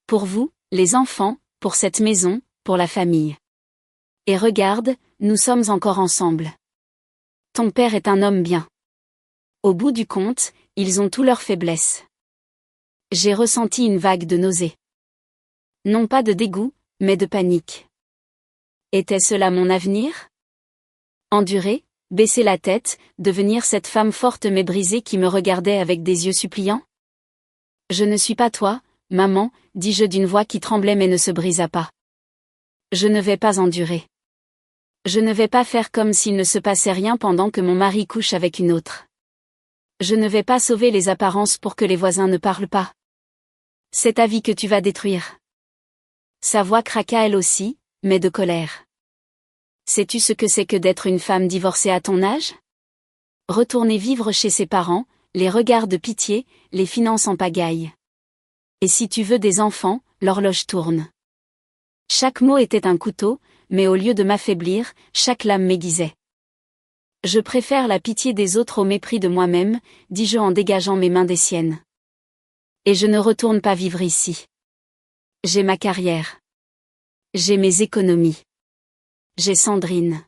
Speaker 1: Pour vous, les enfants, pour cette maison, pour la famille. Et regarde, nous sommes encore ensemble. Ton père est un homme bien. Au bout du compte, ils ont tous leurs faiblesses. J'ai ressenti une vague de nausée. Non pas de dégoût, mais de panique. Était-ce là mon avenir ? Endurer, baisser la tête, devenir cette femme forte mais brisée qui me regardait avec des yeux suppliants ? Je ne suis pas toi, maman, dis-je d'une voix qui tremblait mais ne se brisa pas. Je ne vais pas endurer. Je ne vais pas faire comme s'il ne se passait rien pendant que mon mari couche avec une autre. Je ne vais pas sauver les apparences pour que les voisins ne parlent pas. C'est ta vie que tu vas détruire. Sa voix craqua elle aussi, mais de colère. Sais-tu ce que c'est que d'être une femme divorcée à ton âge? Retourner vivre chez ses parents, les regards de pitié, les finances en pagaille. Et si tu veux des enfants, l'horloge tourne. Chaque mot était un couteau, mais au lieu de m'affaiblir, chaque lame m'aiguisait. Je préfère la pitié des autres au mépris de moi-même, dis-je en dégageant mes mains des siennes. Et je ne retourne pas vivre ici. J'ai ma carrière. J'ai mes économies. J'ai Sandrine.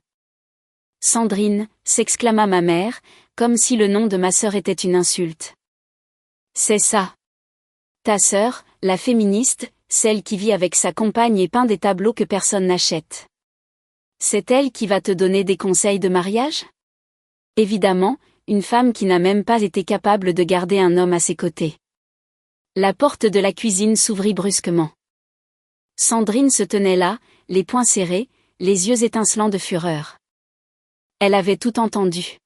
Speaker 1: Sandrine, s'exclama ma mère, comme si le nom de ma sœur était une insulte. C'est ça. Ta sœur, la féministe, celle qui vit avec sa compagne et peint des tableaux que personne n'achète. C'est elle qui va te donner des conseils de mariage? Évidemment, une femme qui n'a même pas été capable de garder un homme à ses côtés. La porte de la cuisine s'ouvrit brusquement. Sandrine se tenait là, les poings serrés, les yeux étincelants de fureur. Elle avait tout entendu.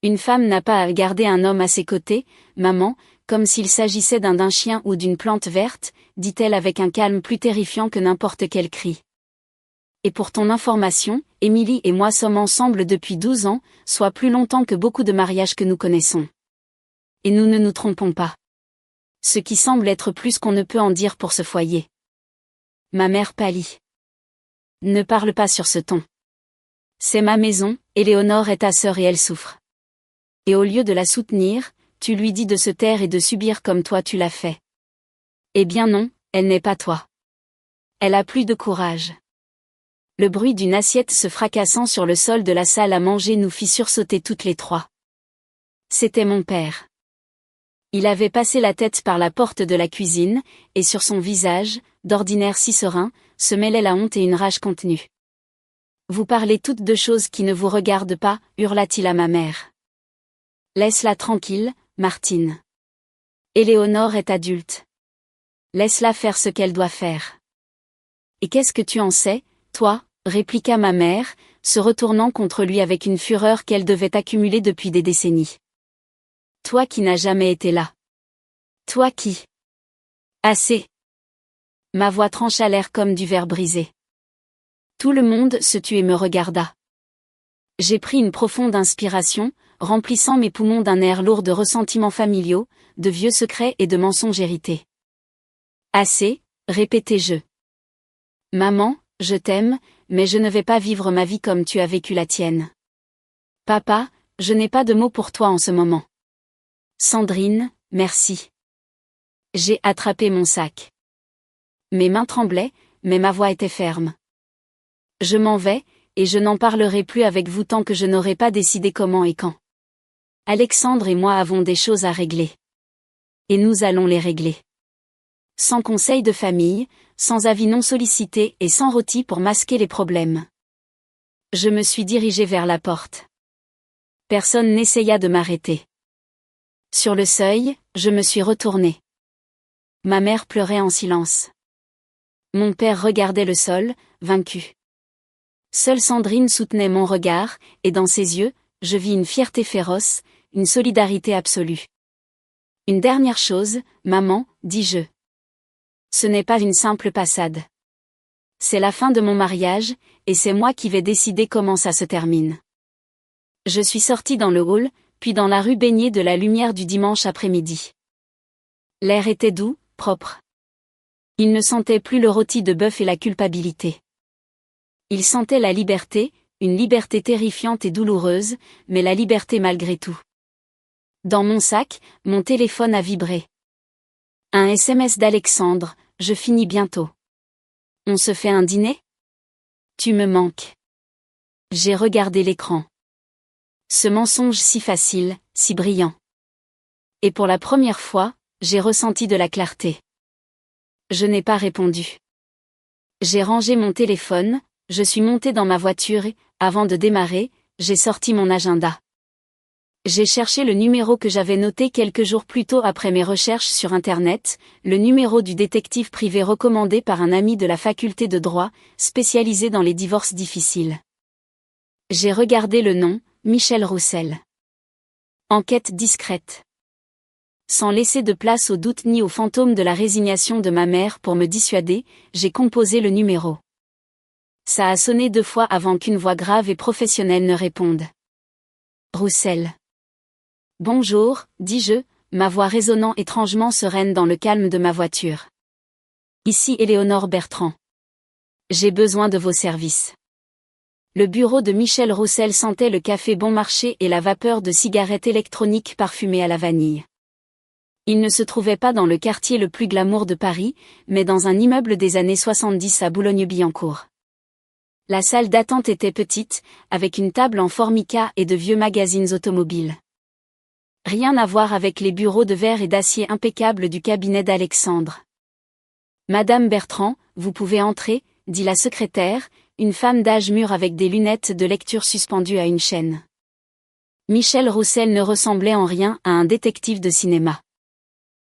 Speaker 1: Une femme n'a pas à garder un homme à ses côtés, maman, comme s'il s'agissait d'un chien ou d'une plante verte, dit-elle avec un calme plus terrifiant que n'importe quel cri. Et pour ton information, Émilie et moi sommes ensemble depuis 12 ans, soit plus longtemps que beaucoup de mariages que nous connaissons. Et nous ne nous trompons pas. Ce qui semble être plus qu'on ne peut en dire pour ce foyer. Ma mère pâlit. Ne parle pas sur ce ton. C'est ma maison, Éléonore est ta sœur et elle souffre. Et au lieu de la soutenir, tu lui dis de se taire et de subir comme toi tu l'as fait. Eh bien non, elle n'est pas toi. Elle a plus de courage. Le bruit d'une assiette se fracassant sur le sol de la salle à manger nous fit sursauter toutes les trois. C'était mon père. Il avait passé la tête par la porte de la cuisine, et sur son visage, d'ordinaire si serein, se mêlait la honte et une rage contenue. Vous parlez toutes de choses qui ne vous regardent pas, hurla-t-il à ma mère. Laisse-la tranquille, Martine. Éléonore est adulte. Laisse-la faire ce qu'elle doit faire. Et qu'est-ce que tu en sais, toi, répliqua ma mère, se retournant contre lui avec une fureur qu'elle devait accumuler depuis des décennies. Toi qui n'as jamais été là. Toi qui... Assez. Ma voix trancha l'air comme du verre brisé. Tout le monde se tut et me regarda. J'ai pris une profonde inspiration, remplissant mes poumons d'un air lourd de ressentiments familiaux, de vieux secrets et de mensonges hérités. Assez, répétai-je. Maman, je t'aime, mais je ne vais pas vivre ma vie comme tu as vécu la tienne. Papa, je n'ai pas de mots pour toi en ce moment. Sandrine, merci. J'ai attrapé mon sac. Mes mains tremblaient, mais ma voix était ferme. Je m'en vais, et je n'en parlerai plus avec vous tant que je n'aurai pas décidé comment et quand. Alexandre et moi avons des choses à régler. Et nous allons les régler. Sans conseil de famille, sans avis non sollicité et sans rôti pour masquer les problèmes. Je me suis dirigée vers la porte. Personne n'essaya de m'arrêter. Sur le seuil, je me suis retournée. Ma mère pleurait en silence. Mon père regardait le sol, vaincu. Seule Sandrine soutenait mon regard, et dans ses yeux, je vis une fierté féroce, une solidarité absolue. Une dernière chose, maman, dis-je. Ce n'est pas une simple passade. C'est la fin de mon mariage, et c'est moi qui vais décider comment ça se termine. Je suis sortie dans le hall, puis dans la rue baignée de la lumière du dimanche après-midi. L'air était doux, propre. Il ne sentait plus le rôti de bœuf et la culpabilité. Il sentait la liberté, une liberté terrifiante et douloureuse, mais la liberté malgré tout. Dans mon sac, mon téléphone a vibré. Un SMS d'Alexandre, je finis bientôt. On se fait un dîner? Tu me manques. J'ai regardé l'écran. Ce mensonge si facile, si brillant. Et pour la première fois, j'ai ressenti de la clarté. Je n'ai pas répondu. J'ai rangé mon téléphone, je suis montée dans ma voiture et, avant de démarrer, j'ai sorti mon agenda. J'ai cherché le numéro que j'avais noté quelques jours plus tôt après mes recherches sur Internet, le numéro du détective privé recommandé par un ami de la faculté de droit, spécialisé dans les divorces difficiles. J'ai regardé le nom, Michel Roussel. Enquête discrète. Sans laisser de place au doute ni au fantôme de la résignation de ma mère pour me dissuader, j'ai composé le numéro. Ça a sonné 2 fois avant qu'une voix grave et professionnelle ne réponde. Roussel. Bonjour, dis-je, ma voix résonnant étrangement sereine dans le calme de ma voiture. Ici Éléonore Bertrand. J'ai besoin de vos services. Le bureau de Michel Roussel sentait le café bon marché et la vapeur de cigarettes électroniques parfumées à la vanille. Il ne se trouvait pas dans le quartier le plus glamour de Paris, mais dans un immeuble des années 70 à Boulogne-Billancourt. La salle d'attente était petite, avec une table en formica et de vieux magazines automobiles. Rien à voir avec les bureaux de verre et d'acier impeccables du cabinet d'Alexandre. Madame Bertrand, vous pouvez entrer, dit la secrétaire, une femme d'âge mûr avec des lunettes de lecture suspendues à une chaîne. Michel Roussel ne ressemblait en rien à un détective de cinéma.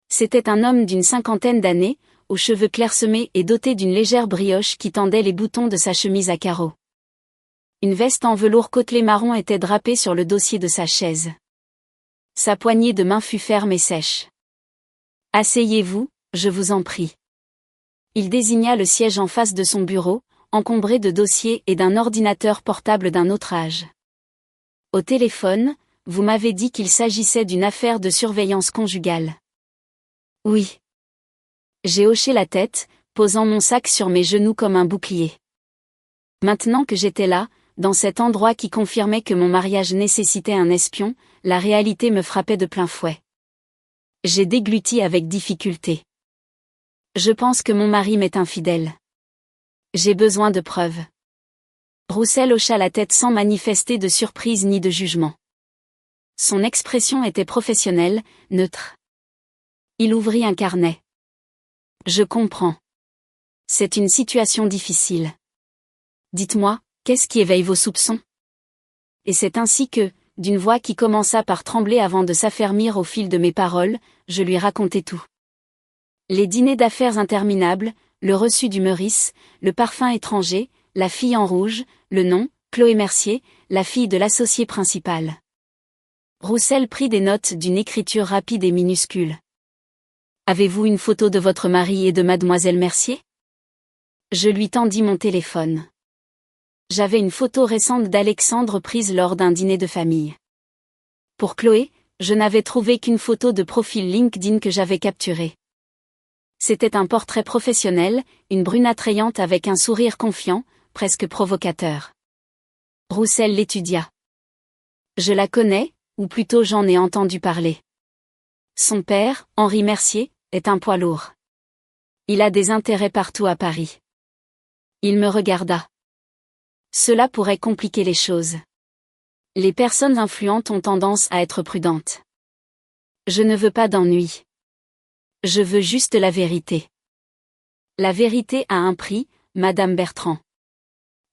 Speaker 1: C'était un homme d'une 50aine d'années, aux cheveux clairsemés et doté d'une légère brioche qui tendait les boutons de sa chemise à carreaux. Une veste en velours côtelé marron était drapée sur le dossier de sa chaise. Sa poignée de main fut ferme et sèche. « Asseyez-vous, je vous en prie. » Il désigna le siège en face de son bureau, encombré de dossiers et d'un ordinateur portable d'un autre âge. Au téléphone, vous m'avez dit qu'il s'agissait d'une affaire de surveillance conjugale. Oui. J'ai hoché la tête, posant mon sac sur mes genoux comme un bouclier. Maintenant que j'étais là, dans cet endroit qui confirmait que mon mariage nécessitait un espion, la réalité me frappait de plein fouet. J'ai dégluti avec difficulté. Je pense que mon mari m'est infidèle. J'ai besoin de preuves. Roussel hocha la tête sans manifester de surprise ni de jugement. Son expression était professionnelle, neutre. Il ouvrit un carnet. Je comprends. C'est une situation difficile. Dites-moi, qu'est-ce qui éveille vos soupçons? Et c'est ainsi que, d'une voix qui commença par trembler avant de s'affermir au fil de mes paroles, je lui racontai tout. Les dîners d'affaires interminables, le reçu du Meurice, le parfum étranger, la fille en rouge, le nom, Chloé Mercier, la fille de l'associé principal. Roussel prit des notes d'une écriture rapide et minuscule. Avez-vous une photo de votre mari et de mademoiselle Mercier? Je lui tendis mon téléphone. J'avais une photo récente d'Alexandre prise lors d'un dîner de famille. Pour Chloé, je n'avais trouvé qu'une photo de profil LinkedIn que j'avais capturée. C'était un portrait professionnel, une brune attrayante avec un sourire confiant, presque provocateur. Roussel l'étudia. Je la connais, ou plutôt j'en ai entendu parler. Son père, Henri Mercier, est un poids lourd. Il a des intérêts partout à Paris. Il me regarda. Cela pourrait compliquer les choses. Les personnes influentes ont tendance à être prudentes. Je ne veux pas d'ennui. Je veux juste la vérité. La vérité a un prix, Madame Bertrand.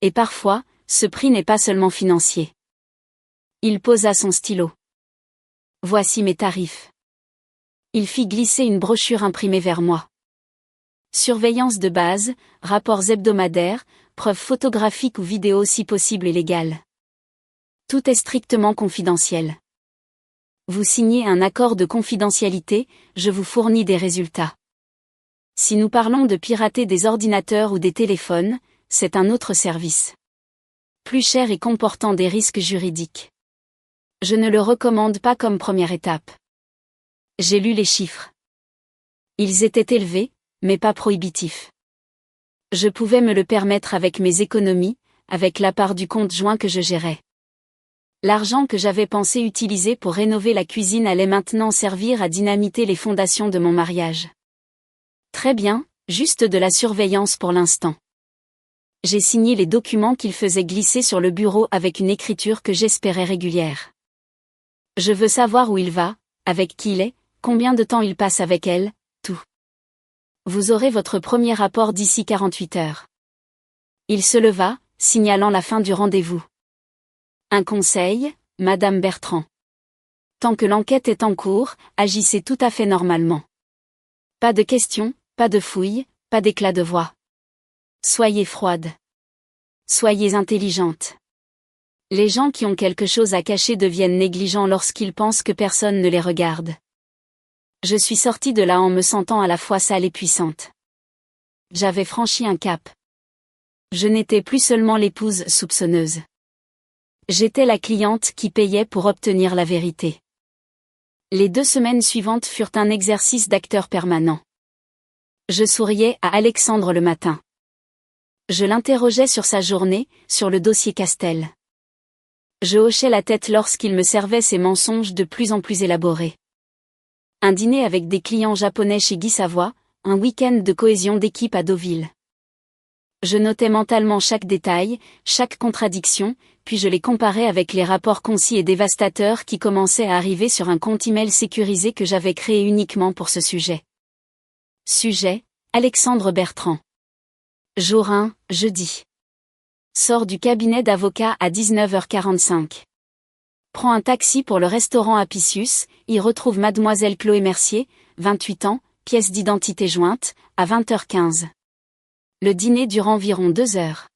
Speaker 1: Et parfois, ce prix n'est pas seulement financier. Il posa son stylo. Voici mes tarifs. Il fit glisser une brochure imprimée vers moi. Surveillance de base, rapports hebdomadaires, preuves photographiques ou vidéos si possible et légales. Tout est strictement confidentiel. Vous signez un accord de confidentialité, je vous fournis des résultats. Si nous parlons de pirater des ordinateurs ou des téléphones, c'est un autre service. Plus cher et comportant des risques juridiques. Je ne le recommande pas comme première étape. J'ai lu les chiffres. Ils étaient élevés, mais pas prohibitifs. Je pouvais me le permettre avec mes économies, avec la part du compte joint que je gérais. L'argent que j'avais pensé utiliser pour rénover la cuisine allait maintenant servir à dynamiter les fondations de mon mariage. Très bien, juste de la surveillance pour l'instant. J'ai signé les documents qu'il faisait glisser sur le bureau avec une écriture que j'espérais régulière. Je veux savoir où il va, avec qui il est, combien de temps il passe avec elle, tout. Vous aurez votre premier rapport d'ici 48 heures. Il se leva, signalant la fin du rendez-vous. Un conseil, Madame Bertrand. Tant que l'enquête est en cours, agissez tout à fait normalement. Pas de questions, pas de fouilles, pas d'éclat de voix. Soyez froide. Soyez intelligente. Les gens qui ont quelque chose à cacher deviennent négligents lorsqu'ils pensent que personne ne les regarde. Je suis sortie de là en me sentant à la fois sale et puissante. J'avais franchi un cap. Je n'étais plus seulement l'épouse soupçonneuse. J'étais la cliente qui payait pour obtenir la vérité. Les 2 semaines suivantes furent un exercice d'acteur permanent. Je souriais à Alexandre le matin. Je l'interrogeais sur sa journée, sur le dossier Castel. Je hochais la tête lorsqu'il me servait ses mensonges de plus en plus élaborés. Un dîner avec des clients japonais chez Guy Savoy, un week-end de cohésion d'équipe à Deauville. Je notais mentalement chaque détail, chaque contradiction, puis je les comparais avec les rapports concis et dévastateurs qui commençaient à arriver sur un compte email sécurisé que j'avais créé uniquement pour ce sujet. Sujet, Alexandre Bertrand. Jour 1, jeudi. Sors du cabinet d'avocat à 19h45. Prends un taxi pour le restaurant Apicius, y retrouve mademoiselle Chloé Mercier, 28 ans, pièce d'identité jointe, à 20h15. Le dîner dure environ 2 heures.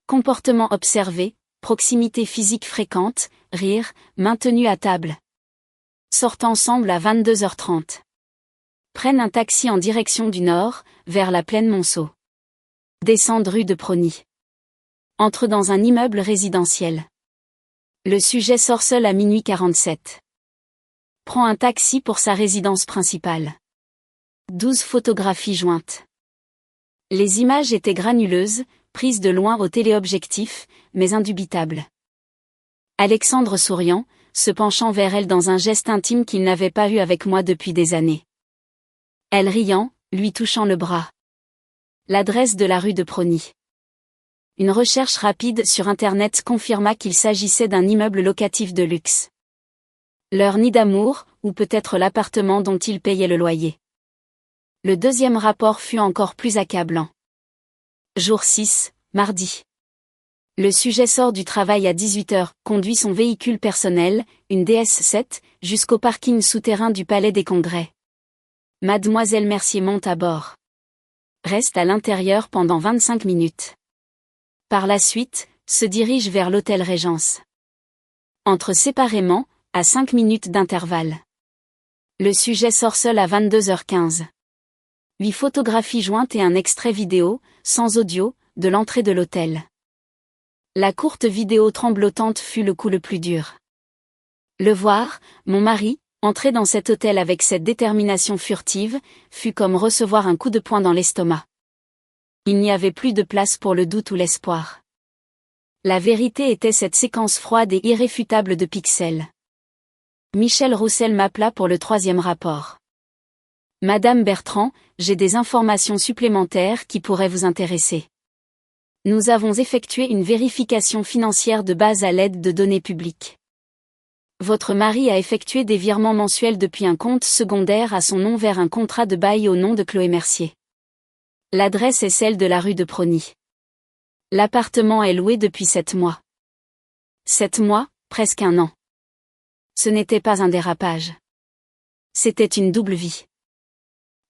Speaker 1: Comportement observé, proximité physique fréquente, rire, maintenu à table. Sortent ensemble à 22h30. Prennent un taxi en direction du nord, vers la plaine Monceau. Descendent rue de Prony. Entrent dans un immeuble résidentiel. Le sujet sort seul à minuit 47. Prend un taxi pour sa résidence principale. 12 photographies jointes. Les images étaient granuleuses, prises de loin au téléobjectif, mais indubitables. Alexandre souriant, se penchant vers elle dans un geste intime qu'il n'avait pas eu avec moi depuis des années. Elle riant, lui touchant le bras. L'adresse de la rue de Prony. Une recherche rapide sur Internet confirma qu'il s'agissait d'un immeuble locatif de luxe. Leur nid d'amour, ou peut-être l'appartement dont il payait le loyer. Le deuxième rapport fut encore plus accablant. Jour 6, mardi. Le sujet sort du travail à 18h, conduit son véhicule personnel, une DS7, jusqu'au parking souterrain du Palais des Congrès. Mademoiselle Mercier monte à bord. Reste à l'intérieur pendant 25 minutes. Par la suite, se dirige vers l'hôtel Régence. Entre séparément, à 5 minutes d'intervalle. Le sujet sort seul à 22h15. 8 photographies jointes et un extrait vidéo, sans audio, de l'entrée de l'hôtel. La courte vidéo tremblotante fut le coup le plus dur. Le voir, mon mari, entrer dans cet hôtel avec cette détermination furtive, fut comme recevoir un coup de poing dans l'estomac. Il n'y avait plus de place pour le doute ou l'espoir. La vérité était cette séquence froide et irréfutable de pixels. Michel Roussel m'appela pour le 3e rapport. Madame Bertrand, j'ai des informations supplémentaires qui pourraient vous intéresser. Nous avons effectué une vérification financière de base à l'aide de données publiques. Votre mari a effectué des virements mensuels depuis un compte secondaire à son nom vers un contrat de bail au nom de Chloé Mercier. L'adresse est celle de la rue de Prony. L'appartement est loué depuis 7 mois. 7 mois, presque 1 an. Ce n'était pas un dérapage. C'était une double vie.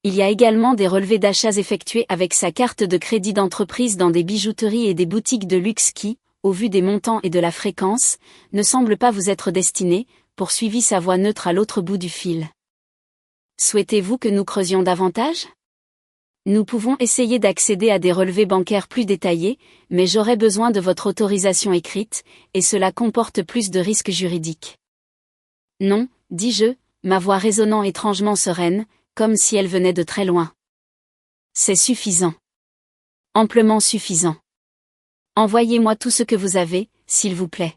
Speaker 1: Il y a également des relevés d'achats effectués avec sa carte de crédit d'entreprise dans des bijouteries et des boutiques de luxe qui, au vu des montants et de la fréquence, ne semblent pas vous être destinés, poursuivit sa voix neutre à l'autre bout du fil. Souhaitez-vous que nous creusions davantage ? Nous pouvons essayer d'accéder à des relevés bancaires plus détaillés, mais j'aurai besoin de votre autorisation écrite, et cela comporte plus de risques juridiques. Non, dis-je, ma voix résonnant étrangement sereine, comme si elle venait de très loin. C'est suffisant. Amplement suffisant. Envoyez-moi tout ce que vous avez, s'il vous plaît.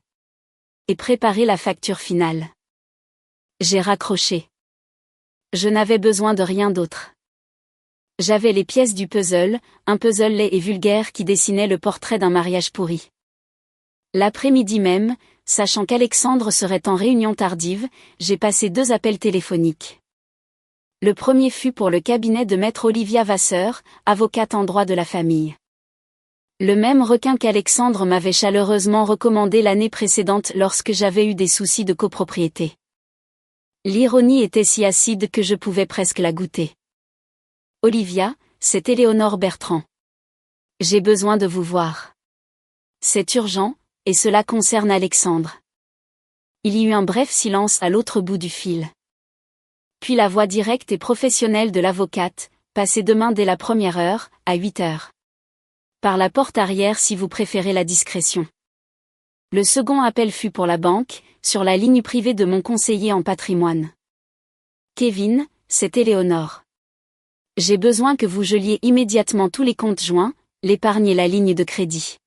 Speaker 1: Et préparez la facture finale. J'ai raccroché. Je n'avais besoin de rien d'autre. J'avais les pièces du puzzle, un puzzle laid et vulgaire qui dessinait le portrait d'un mariage pourri. L'après-midi même, sachant qu'Alexandre serait en réunion tardive, j'ai passé 2 appels téléphoniques. Le premier fut pour le cabinet de maître Olivia Vasseur, avocate en droit de la famille. Le même requin qu'Alexandre m'avait chaleureusement recommandé l'année précédente lorsque j'avais eu des soucis de copropriété. L'ironie était si acide que je pouvais presque la goûter. Olivia, c'est Éléonore Bertrand. J'ai besoin de vous voir. C'est urgent, et cela concerne Alexandre. Il y eut un bref silence à l'autre bout du fil. Puis la voix directe et professionnelle de l'avocate, passez demain dès la première heure, à 8 heures. Par la porte arrière si vous préférez la discrétion. Le second appel fut pour la banque, sur la ligne privée de mon conseiller en patrimoine. Kevin, c'est Éléonore. J'ai besoin que vous geliez immédiatement tous les comptes joints, l'épargne et la ligne de crédit.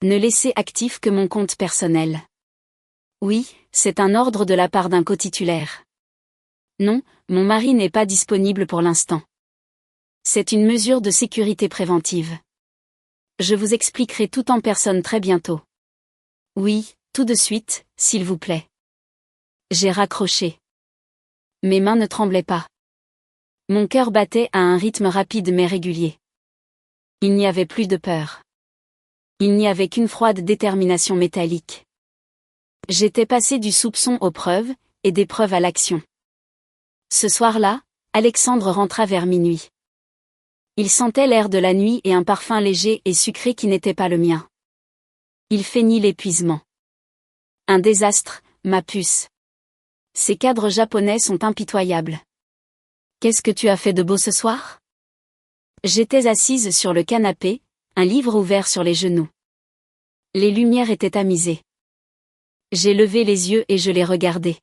Speaker 1: Ne laissez actif que mon compte personnel. Oui, c'est un ordre de la part d'un cotitulaire. Non, mon mari n'est pas disponible pour l'instant. C'est une mesure de sécurité préventive. Je vous expliquerai tout en personne très bientôt. Oui, tout de suite, s'il vous plaît. J'ai raccroché. Mes mains ne tremblaient pas. Mon cœur battait à un rythme rapide mais régulier. Il n'y avait plus de peur. Il n'y avait qu'une froide détermination métallique. J'étais passé du soupçon aux preuves, et des preuves à l'action. Ce soir-là, Alexandre rentra vers minuit. Il sentait l'air de la nuit et un parfum léger et sucré qui n'était pas le mien. Il feignit l'épuisement. Un désastre, ma puce. Ces cadres japonais sont impitoyables. Qu'est-ce que tu as fait de beau ce soir? J'étais assise sur le canapé, un livre ouvert sur les genoux. Les lumières étaient tamisées. J'ai levé les yeux et je les regardais.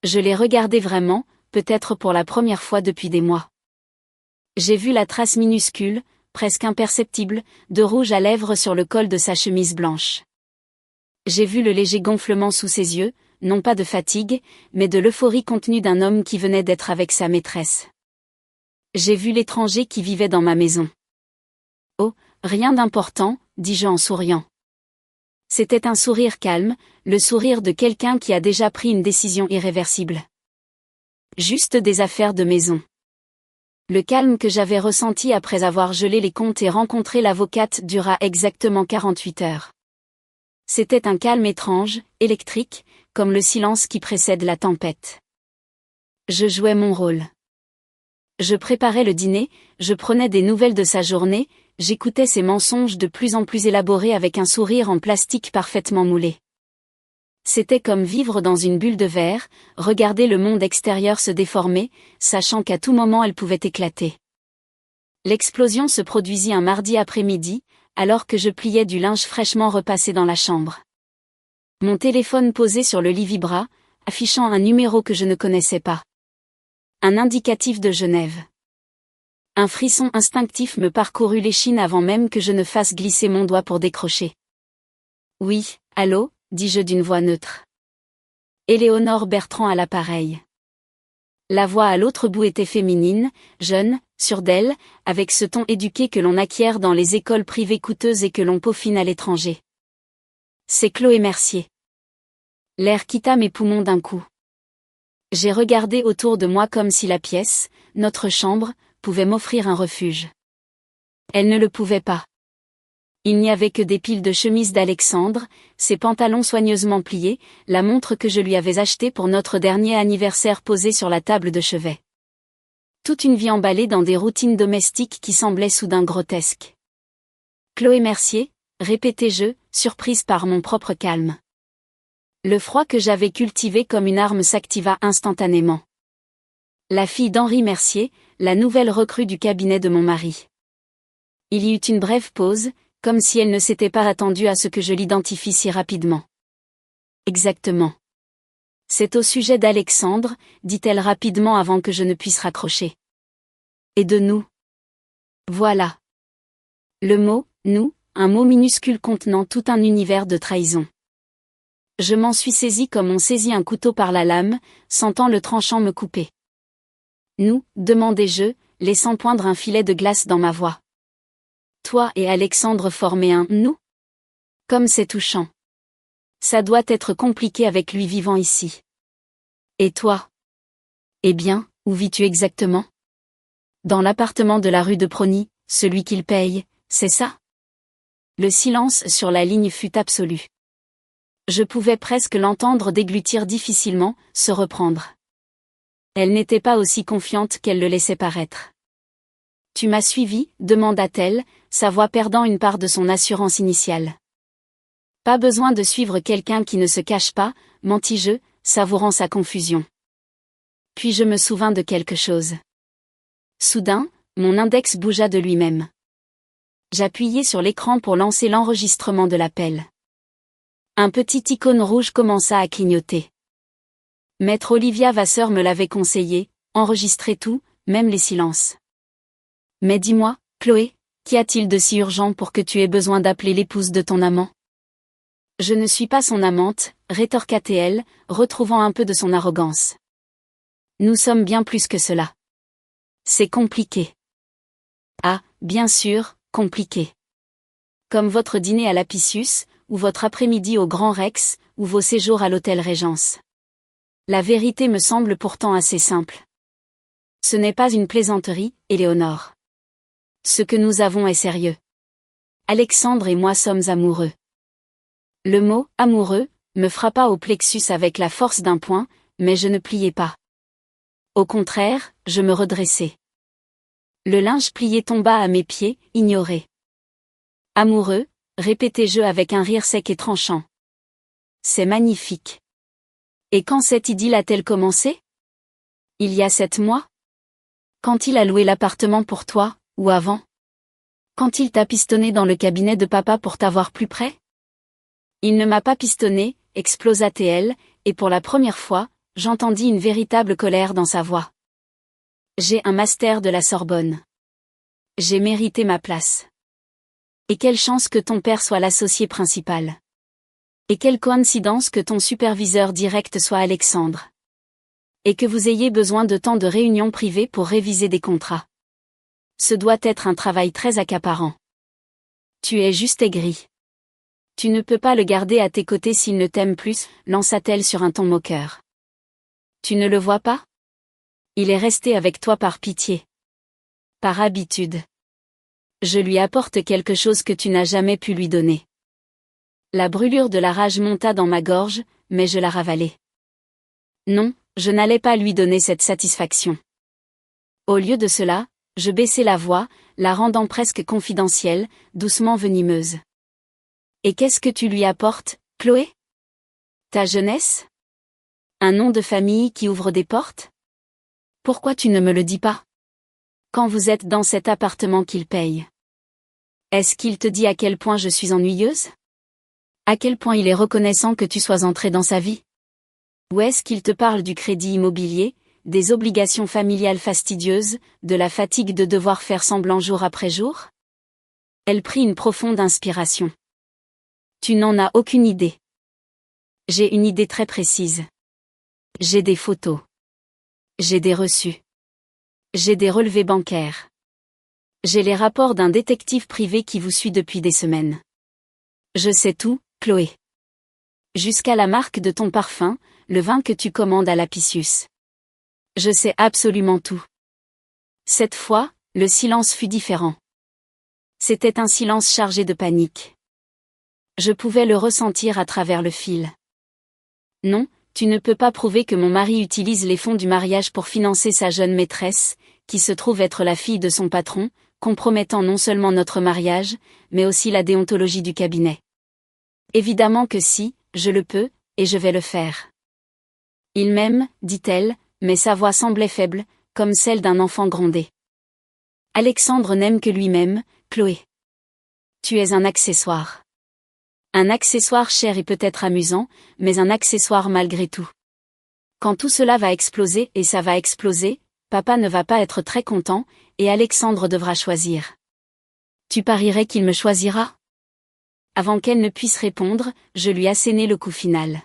Speaker 1: Je les regardais vraiment, peut-être pour la première fois depuis des mois. J'ai vu la trace minuscule, presque imperceptible, de rouge à lèvres sur le col de sa chemise blanche. J'ai vu le léger gonflement sous ses yeux, non pas de fatigue, mais de l'euphorie contenue d'un homme qui venait d'être avec sa maîtresse. J'ai vu l'étranger qui vivait dans ma maison. Oh, rien d'important, dis-je en souriant. C'était un sourire calme, le sourire de quelqu'un qui a déjà pris une décision irréversible. Juste des affaires de maison. Le calme que j'avais ressenti après avoir gelé les comptes et rencontré l'avocate dura exactement 48 heures. C'était un calme étrange, électrique, comme le silence qui précède la tempête. Je jouais mon rôle. Je préparais le dîner, je prenais des nouvelles de sa journée, j'écoutais ses mensonges de plus en plus élaborés avec un sourire en plastique parfaitement moulé. C'était comme vivre dans une bulle de verre, regarder le monde extérieur se déformer, sachant qu'à tout moment elle pouvait éclater. L'explosion se produisit un mardi après-midi, alors que je pliais du linge fraîchement repassé dans la chambre. Mon téléphone posé sur le lit vibra, affichant un numéro que je ne connaissais pas. Un indicatif de Genève. Un frisson instinctif me parcourut l'échine avant même que je ne fasse glisser mon doigt pour décrocher. Oui, allô, dis-je d'une voix neutre. Éléonore Bertrand à l'appareil. La voix à l'autre bout était féminine, jeune, sûre d'elle, avec ce ton éduqué que l'on acquiert dans les écoles privées coûteuses et que l'on peaufine à l'étranger. C'est Chloé Mercier. L'air quitta mes poumons d'un coup. J'ai regardé autour de moi comme si la pièce, notre chambre, pouvait m'offrir un refuge. Elle ne le pouvait pas. Il n'y avait que des piles de chemises d'Alexandre, ses pantalons soigneusement pliés, la montre que je lui avais achetée pour notre dernier anniversaire posée sur la table de chevet. Toute une vie emballée dans des routines domestiques qui semblaient soudain grotesques. Chloé Mercier, répétai-je, surprise par mon propre calme. Le froid que j'avais cultivé comme une arme s'activa instantanément. La fille d'Henri Mercier, la nouvelle recrue du cabinet de mon mari. Il y eut une brève pause, comme si elle ne s'était pas attendue à ce que je l'identifie si rapidement. Exactement. C'est au sujet d'Alexandre, dit-elle rapidement avant que je ne puisse raccrocher. Et de nous. Voilà. Le mot, nous, un mot minuscule contenant tout un univers de trahison. Je m'en suis saisi comme on saisit un couteau par la lame, sentant le tranchant me couper. Nous, demandai-je, laissant poindre un filet de glace dans ma voix. Toi et Alexandre formaient un « nous » ? Comme c'est touchant. Ça doit être compliqué avec lui vivant ici. Et toi ? Eh bien, où vis-tu exactement ? Dans l'appartement de la rue de Prony, celui qu'il paye, c'est ça ? Le silence sur la ligne fut absolu. Je pouvais presque l'entendre déglutir difficilement, se reprendre. Elle n'était pas aussi confiante qu'elle le laissait paraître. « Tu m'as suivi ?» demanda-t-elle, sa voix perdant une part de son assurance initiale. « Pas besoin de suivre quelqu'un qui ne se cache pas » mentis-je, savourant sa confusion. Puis je me souvins de quelque chose. Soudain, mon index bougea de lui-même. J'appuyai sur l'écran pour lancer l'enregistrement de l'appel. Un petit icône rouge commença à clignoter. Maître Olivia Vasseur me l'avait conseillé, enregistrer tout, même les silences. Mais dis-moi, Chloé, qu'y a-t-il de si urgent pour que tu aies besoin d'appeler l'épouse de ton amant? Je ne suis pas son amante, rétorqua-t-elle, retrouvant un peu de son arrogance. Nous sommes bien plus que cela. C'est compliqué. Ah, bien sûr, compliqué. Comme votre dîner à l'Apicius, ou votre après-midi au Grand Rex, ou vos séjours à l'hôtel Régence. La vérité me semble pourtant assez simple. Ce n'est pas une plaisanterie, Éléonore. Ce que nous avons est sérieux. Alexandre et moi sommes amoureux. Le mot « amoureux » me frappa au plexus avec la force d'un poing, mais je ne pliai pas. Au contraire, je me redressai. Le linge plié tomba à mes pieds, ignoré. Amoureux, répétai-je avec un rire sec et tranchant. C'est magnifique. Et quand cette idylle a-t-elle commencé? Il y a 7 mois? Quand il a loué l'appartement pour toi, ou avant? Quand il t'a pistonné dans le cabinet de papa pour t'avoir plus près? Il ne m'a pas pistonné, explosa-t-elle, et pour la première fois, j'entendis une véritable colère dans sa voix. J'ai un master de la Sorbonne. J'ai mérité ma place. Et quelle chance que ton père soit l'associé principal. Et quelle coïncidence que ton superviseur direct soit Alexandre. Et que vous ayez besoin de tant de réunions privées pour réviser des contrats. Ce doit être un travail très accaparant. Tu es juste aigri. Tu ne peux pas le garder à tes côtés s'il ne t'aime plus, lança-t-elle sur un ton moqueur. Tu ne le vois pas? Il est resté avec toi par pitié. Par habitude. Je lui apporte quelque chose que tu n'as jamais pu lui donner. La brûlure de la rage monta dans ma gorge, mais je la ravalai. Non, je n'allais pas lui donner cette satisfaction. Au lieu de cela, je baissai la voix, la rendant presque confidentielle, doucement venimeuse. Et qu'est-ce que tu lui apportes, Chloé? Ta jeunesse? Un nom de famille qui ouvre des portes? Pourquoi tu ne me le dis pas? Quand vous êtes dans cet appartement qu'il paye. Est-ce qu'il te dit à quel point je suis ennuyeuse? À quel point il est reconnaissant que tu sois entrée dans sa vie? Ou est-ce qu'il te parle du crédit immobilier, des obligations familiales fastidieuses, de la fatigue de devoir faire semblant jour après jour? Elle prit une profonde inspiration. Tu n'en as aucune idée. J'ai une idée très précise. J'ai des photos. J'ai des reçus. J'ai des relevés bancaires. J'ai les rapports d'un détective privé qui vous suit depuis des semaines. Je sais tout, Chloé. Jusqu'à la marque de ton parfum, le vin que tu commandes à l'Apicius. Je sais absolument tout. Cette fois, le silence fut différent. C'était un silence chargé de panique. Je pouvais le ressentir à travers le fil. Non, tu ne peux pas prouver que mon mari utilise les fonds du mariage pour financer sa jeune maîtresse, qui se trouve être la fille de son patron, compromettant non seulement notre mariage, mais aussi la déontologie du cabinet. Évidemment que si, je le peux, et je vais le faire. Il m'aime, dit-elle, mais sa voix semblait faible, comme celle d'un enfant grondé. Alexandre n'aime que lui-même, Chloé. Tu es un accessoire. Un accessoire cher et peut-être amusant, mais un accessoire malgré tout. Quand tout cela va exploser, et ça va exploser, papa ne va pas être très content, et Alexandre devra choisir. Tu parierais qu'il me choisira? Avant qu'elle ne puisse répondre, je lui assénai le coup final.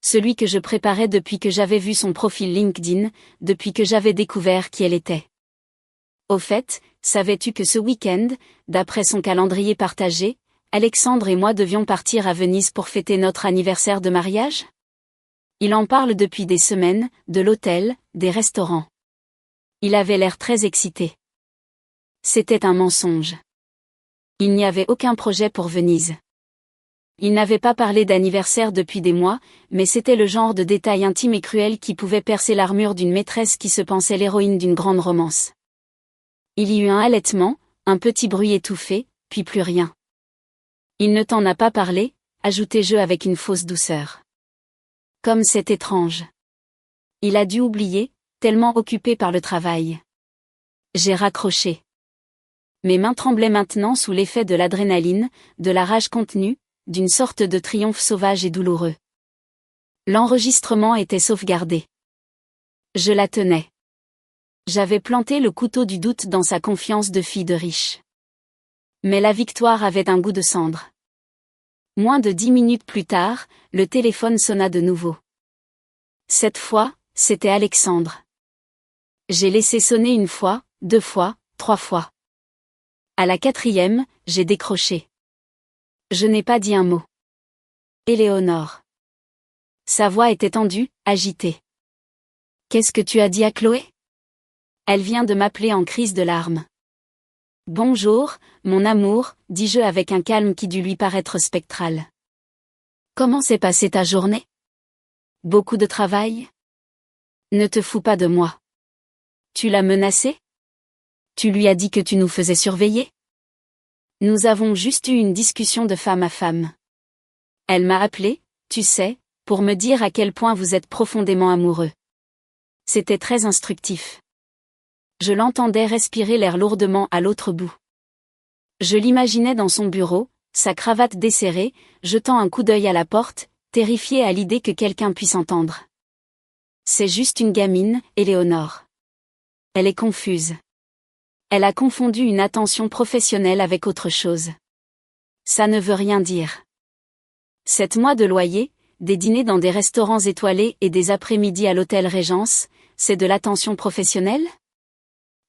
Speaker 1: Celui que je préparais depuis que j'avais vu son profil LinkedIn, depuis que j'avais découvert qui elle était. Au fait, savais-tu que ce week-end, d'après son calendrier partagé, Alexandre et moi devions partir à Venise pour fêter notre anniversaire de mariage? Il en parle depuis des semaines, de l'hôtel, des restaurants. Il avait l'air très excité. C'était un mensonge. Il n'y avait aucun projet pour Venise. Il n'avait pas parlé d'anniversaire depuis des mois, mais c'était le genre de détail intime et cruel qui pouvait percer l'armure d'une maîtresse qui se pensait l'héroïne d'une grande romance. Il y eut un halètement, un petit bruit étouffé, puis plus rien. Il ne t'en a pas parlé, ajoutai-je avec une fausse douceur. Comme c'est étrange. Il a dû oublier, tellement occupé par le travail. J'ai raccroché. Mes mains tremblaient maintenant sous l'effet de l'adrénaline, de la rage contenue, d'une sorte de triomphe sauvage et douloureux. L'enregistrement était sauvegardé. Je la tenais. J'avais planté le couteau du doute dans sa confiance de fille de riche. Mais la victoire avait un goût de cendre. Moins de 10 minutes plus tard, le téléphone sonna de nouveau. Cette fois, c'était Alexandre. J'ai laissé sonner 1 fois, 2 fois, 3 fois. À la 4e, j'ai décroché. Je n'ai pas dit un mot. Éléonore. Sa voix était tendue, agitée. Qu'est-ce que tu as dit à Chloé? Elle vient de m'appeler en crise de larmes. Bonjour, mon amour, dis-je avec un calme qui dut lui paraître spectral. Comment s'est passée ta journée? Beaucoup de travail? Ne te fous pas de moi. Tu l'as menacée? Tu lui as dit que tu nous faisais surveiller? Nous avons juste eu une discussion de femme à femme. Elle m'a appelé, tu sais, pour me dire à quel point vous êtes profondément amoureux. C'était très instructif. Je l'entendais respirer l'air lourdement à l'autre bout. Je l'imaginais dans son bureau, sa cravate desserrée, jetant un coup d'œil à la porte, terrifié à l'idée que quelqu'un puisse entendre. C'est juste une gamine, Éléonore. Elle est confuse. Elle a confondu une attention professionnelle avec autre chose. Ça ne veut rien dire. 7 mois de loyer, des dîners dans des restaurants étoilés et des après-midi à l'hôtel Régence, c'est de l'attention professionnelle?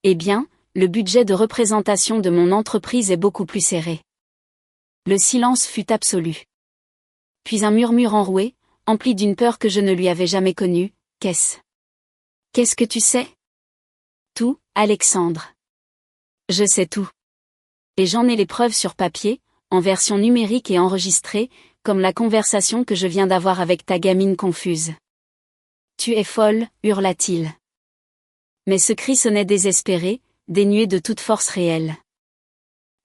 Speaker 1: Eh bien, le budget de représentation de mon entreprise est beaucoup plus serré. Le silence fut absolu. Puis un murmure enroué, empli d'une peur que je ne lui avais jamais connue. Qu'est-ce que tu sais? Tout, Alexandre. Je sais tout. Et j'en ai les preuves sur papier, en version numérique et enregistrée, comme la conversation que je viens d'avoir avec ta gamine confuse. Tu es folle, hurla-t-il. Mais ce cri sonnait désespéré, dénué de toute force réelle.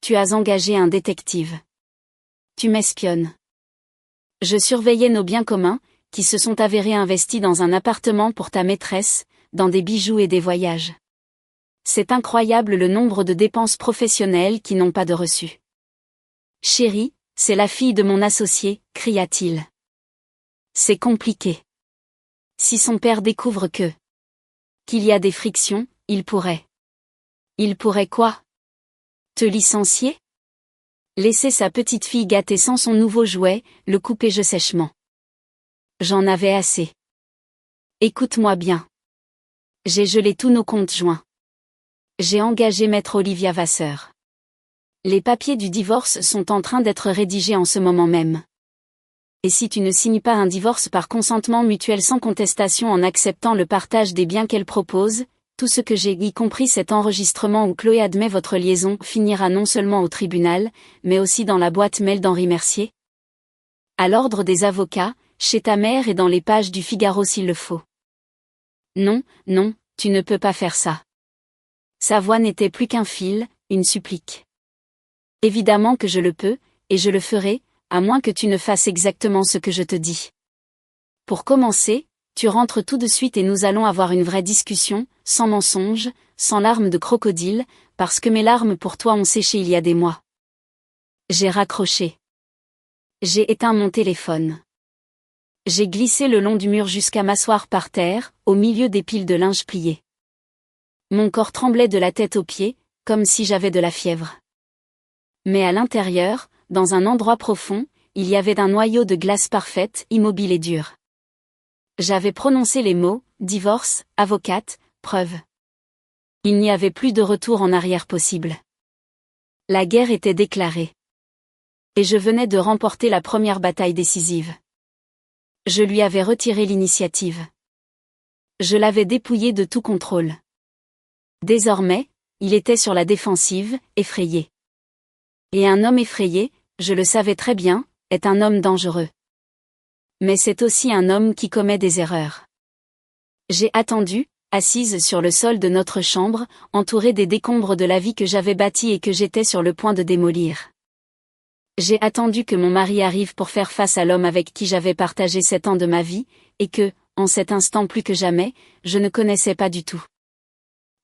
Speaker 1: Tu as engagé un détective. Tu m'espionnes. Je surveillais nos biens communs, qui se sont avérés investis dans un appartement pour ta maîtresse, dans des bijoux et des voyages. C'est incroyable le nombre de dépenses professionnelles qui n'ont pas de reçu. Chérie, c'est la fille de mon associé, cria-t-il. C'est compliqué. Si son père découvre qu'il y a des frictions, il pourrait. Il pourrait quoi? Te licencier? Laisser sa petite fille gâter sans son nouveau jouet, le couper sèchement. J'en avais assez. Écoute-moi bien. J'ai gelé tous nos comptes joints. J'ai engagé maître Olivia Vasseur. Les papiers du divorce sont en train d'être rédigés en ce moment même. Et si tu ne signes pas un divorce par consentement mutuel sans contestation en acceptant le partage des biens qu'elle propose, tout ce que j'ai, y compris cet enregistrement où Chloé admet votre liaison, finira non seulement au tribunal, mais aussi dans la boîte mail d'Henri Mercier. À l'ordre des avocats, chez ta mère et dans les pages du Figaro s'il le faut. Non, non, tu ne peux pas faire ça. Sa voix n'était plus qu'un fil, une supplique. Évidemment que je le peux, et je le ferai, à moins que tu ne fasses exactement ce que je te dis. Pour commencer, tu rentres tout de suite et nous allons avoir une vraie discussion, sans mensonge, sans larmes de crocodile, parce que mes larmes pour toi ont séché il y a des mois. J'ai raccroché. J'ai éteint mon téléphone. J'ai glissé le long du mur jusqu'à m'asseoir par terre, au milieu des piles de linge plié. Mon corps tremblait de la tête aux pieds, comme si j'avais de la fièvre. Mais à l'intérieur, dans un endroit profond, il y avait un noyau de glace parfaite, immobile et dur. J'avais prononcé les mots, divorce, avocate, preuve. Il n'y avait plus de retour en arrière possible. La guerre était déclarée. Et je venais de remporter la première bataille décisive. Je lui avais retiré l'initiative. Je l'avais dépouillé de tout contrôle. Désormais, il était sur la défensive, effrayé. Et un homme effrayé, je le savais très bien, est un homme dangereux. Mais c'est aussi un homme qui commet des erreurs. J'ai attendu, assise sur le sol de notre chambre, entourée des décombres de la vie que j'avais bâtie et que j'étais sur le point de démolir. J'ai attendu que mon mari arrive pour faire face à l'homme avec qui j'avais partagé 7 ans de ma vie, et que, en cet instant plus que jamais, je ne connaissais pas du tout.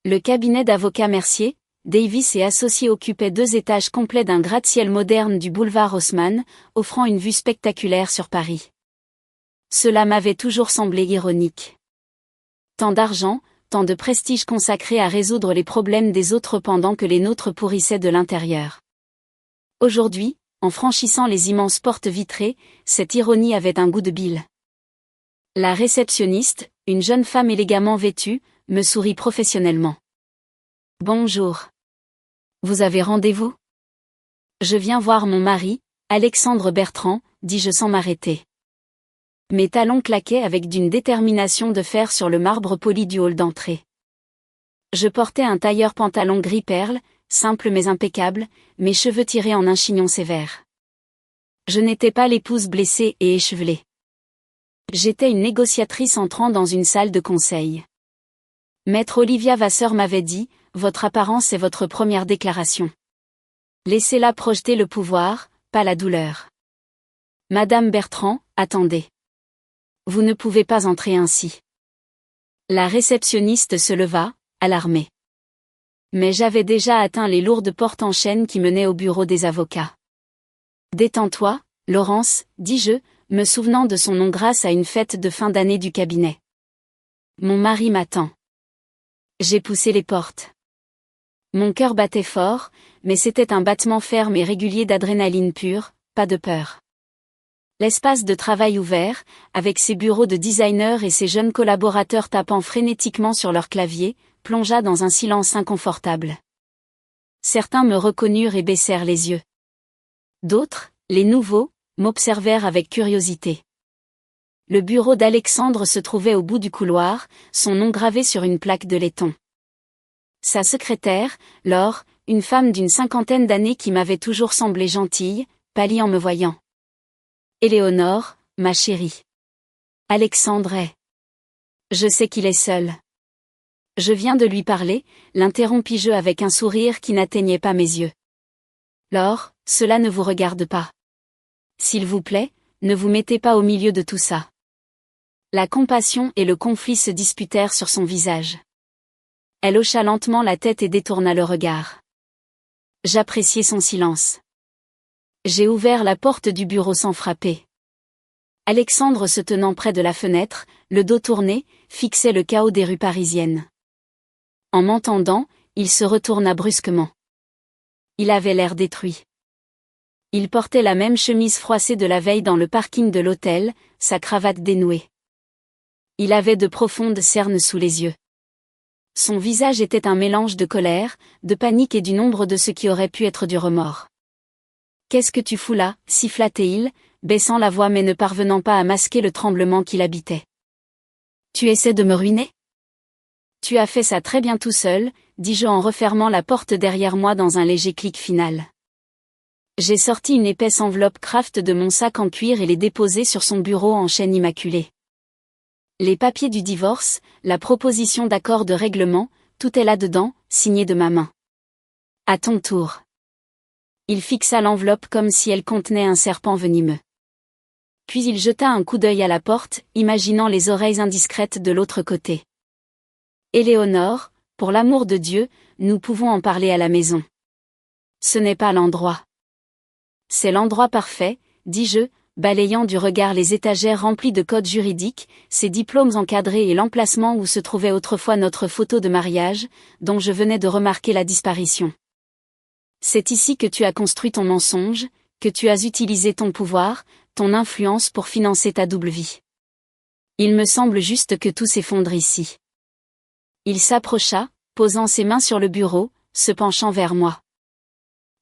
Speaker 1: Le cabinet d'avocats Mercier, Davis et Associés occupait 2 étages complets d'un gratte-ciel moderne du boulevard Haussmann, offrant une vue spectaculaire sur Paris. Cela m'avait toujours semblé ironique. Tant d'argent, tant de prestige consacré à résoudre les problèmes des autres pendant que les nôtres pourrissaient de l'intérieur. Aujourd'hui, en franchissant les immenses portes vitrées, cette ironie avait un goût de bile. La réceptionniste, une jeune femme élégamment vêtue, me sourit professionnellement. « Bonjour. Vous avez rendez-vous ? » « Je viens voir mon mari, Alexandre Bertrand, » dis-je sans m'arrêter. Mes talons claquaient avec d'une détermination de fer sur le marbre poli du hall d'entrée. Je portais un tailleur pantalon gris perle, simple mais impeccable, mes cheveux tirés en un chignon sévère. Je n'étais pas l'épouse blessée et échevelée. J'étais une négociatrice entrant dans une salle de conseil. Maître Olivia Vasseur m'avait dit, « Votre apparence est votre première déclaration. Laissez-la projeter le pouvoir, pas la douleur. » Madame Bertrand, attendez. Vous ne pouvez pas entrer ainsi. La réceptionniste se leva, alarmée. Mais j'avais déjà atteint les lourdes portes en chêne qui menaient au bureau des avocats. « Détends-toi, Laurence, » dis-je, me souvenant de son nom grâce à une fête de fin d'année du cabinet. Mon mari m'attend. J'ai poussé les portes. Mon cœur battait fort, mais c'était un battement ferme et régulier d'adrénaline pure, pas de peur. L'espace de travail ouvert, avec ses bureaux de designers et ses jeunes collaborateurs tapant frénétiquement sur leur clavier, plongea dans un silence inconfortable. Certains me reconnurent et baissèrent les yeux. D'autres, les nouveaux, m'observèrent avec curiosité. Le bureau d'Alexandre se trouvait au bout du couloir, son nom gravé sur une plaque de laiton. Sa secrétaire, Laure, une femme d'une 50aine d'années qui m'avait toujours semblé gentille, pâlit en me voyant. « Éléonore, ma chérie. Alexandre est. Je sais qu'il est seul. » Je viens de lui parler, l'interrompis-je avec un sourire qui n'atteignait pas mes yeux. « Laure, cela ne vous regarde pas. S'il vous plaît, ne vous mettez pas au milieu de tout ça. » La compassion et le conflit se disputèrent sur son visage. Elle hocha lentement la tête et détourna le regard. J'appréciai son silence. J'ai ouvert la porte du bureau sans frapper. Alexandre se tenant près de la fenêtre, le dos tourné, fixait le chaos des rues parisiennes. En m'entendant, il se retourna brusquement. Il avait l'air détruit. Il portait la même chemise froissée de la veille dans le parking de l'hôtel, sa cravate dénouée. Il avait de profondes cernes sous les yeux. Son visage était un mélange de colère, de panique et d'une ombre de ce qui aurait pu être du remords. « Qu'est-ce que tu fous là » siffla-t-il, baissant la voix mais ne parvenant pas à masquer le tremblement qui l'habitait. « Tu essaies de me ruiner ? » « Tu as fait ça très bien tout seul, » dis-je en refermant la porte derrière moi dans un léger clic final. J'ai sorti une épaisse enveloppe Kraft de mon sac en cuir et l'ai déposée sur son bureau en chêne immaculé. Les papiers du divorce, la proposition d'accord de règlement, tout est là-dedans, signé de ma main. À ton tour. Il fixa l'enveloppe comme si elle contenait un serpent venimeux. Puis il jeta un coup d'œil à la porte, imaginant les oreilles indiscrètes de l'autre côté. Éléonore, pour l'amour de Dieu, nous pouvons en parler à la maison. Ce n'est pas l'endroit. C'est l'endroit parfait, dis-je, balayant du regard les étagères remplies de codes juridiques, ses diplômes encadrés et l'emplacement où se trouvait autrefois notre photo de mariage, dont je venais de remarquer la disparition. C'est ici que tu as construit ton mensonge, que tu as utilisé ton pouvoir, ton influence pour financer ta double vie. Il me semble juste que tout s'effondre ici. Il s'approcha, posant ses mains sur le bureau, se penchant vers moi.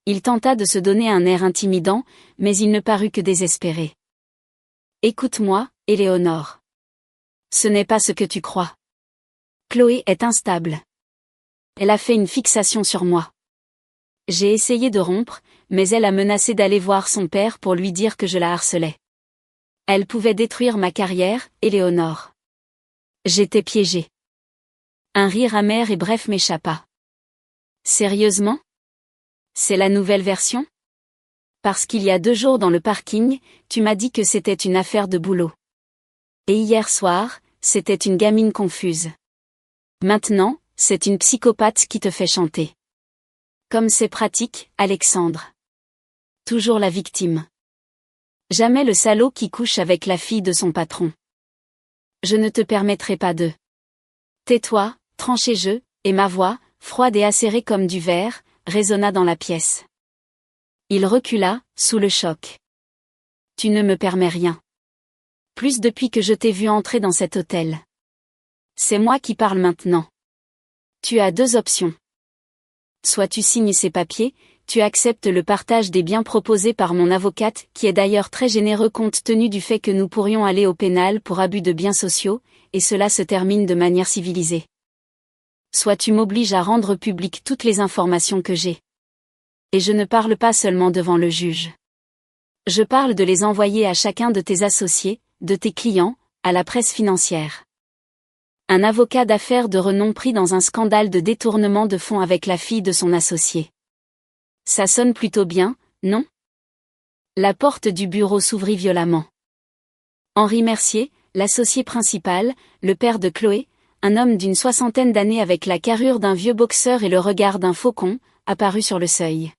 Speaker 1: Il tenta de se donner un air intimidant, mais il ne parut que désespéré. « Écoute-moi, Éléonore. Ce n'est pas ce que tu crois. Chloé est instable. Elle a fait une fixation sur moi. J'ai essayé de rompre, mais elle a menacé d'aller voir son père pour lui dire que je la harcelais. Elle pouvait détruire ma carrière, Éléonore. J'étais piégée. » Un rire amer et bref m'échappa. « Sérieusement ? C'est la nouvelle version ? Parce qu'il y a 2 jours dans le parking, tu m'as dit que c'était une affaire de boulot. Et hier soir, c'était une gamine confuse. Maintenant, c'est une psychopathe qui te fait chanter. Comme c'est pratique, Alexandre. Toujours la victime. Jamais le salaud qui couche avec la fille de son patron. Je ne te permettrai pas de. Tais-toi, tranché-je, et ma voix, froide et acérée comme du verre, résonna dans la pièce. Il recula, sous le choc. Tu ne me permets rien. Plus depuis que je t'ai vu entrer dans cet hôtel. C'est moi qui parle maintenant. Tu as deux options. Soit tu signes ces papiers, tu acceptes le partage des biens proposés par mon avocate, qui est d'ailleurs très généreux compte tenu du fait que nous pourrions aller au pénal pour abus de biens sociaux, et cela se termine de manière civilisée. Soit tu m'obliges à rendre publiques toutes les informations que j'ai. Et je ne parle pas seulement devant le juge. Je parle de les envoyer à chacun de tes associés, de tes clients, à la presse financière. Un avocat d'affaires de renom pris dans un scandale de détournement de fonds avec la fille de son associé. Ça sonne plutôt bien, non? La porte du bureau s'ouvrit violemment. Henri Mercier, l'associé principal, le père de Chloé, un homme d'une soixantaine d'années avec la carrure d'un vieux boxeur et le regard d'un faucon, apparut sur le seuil.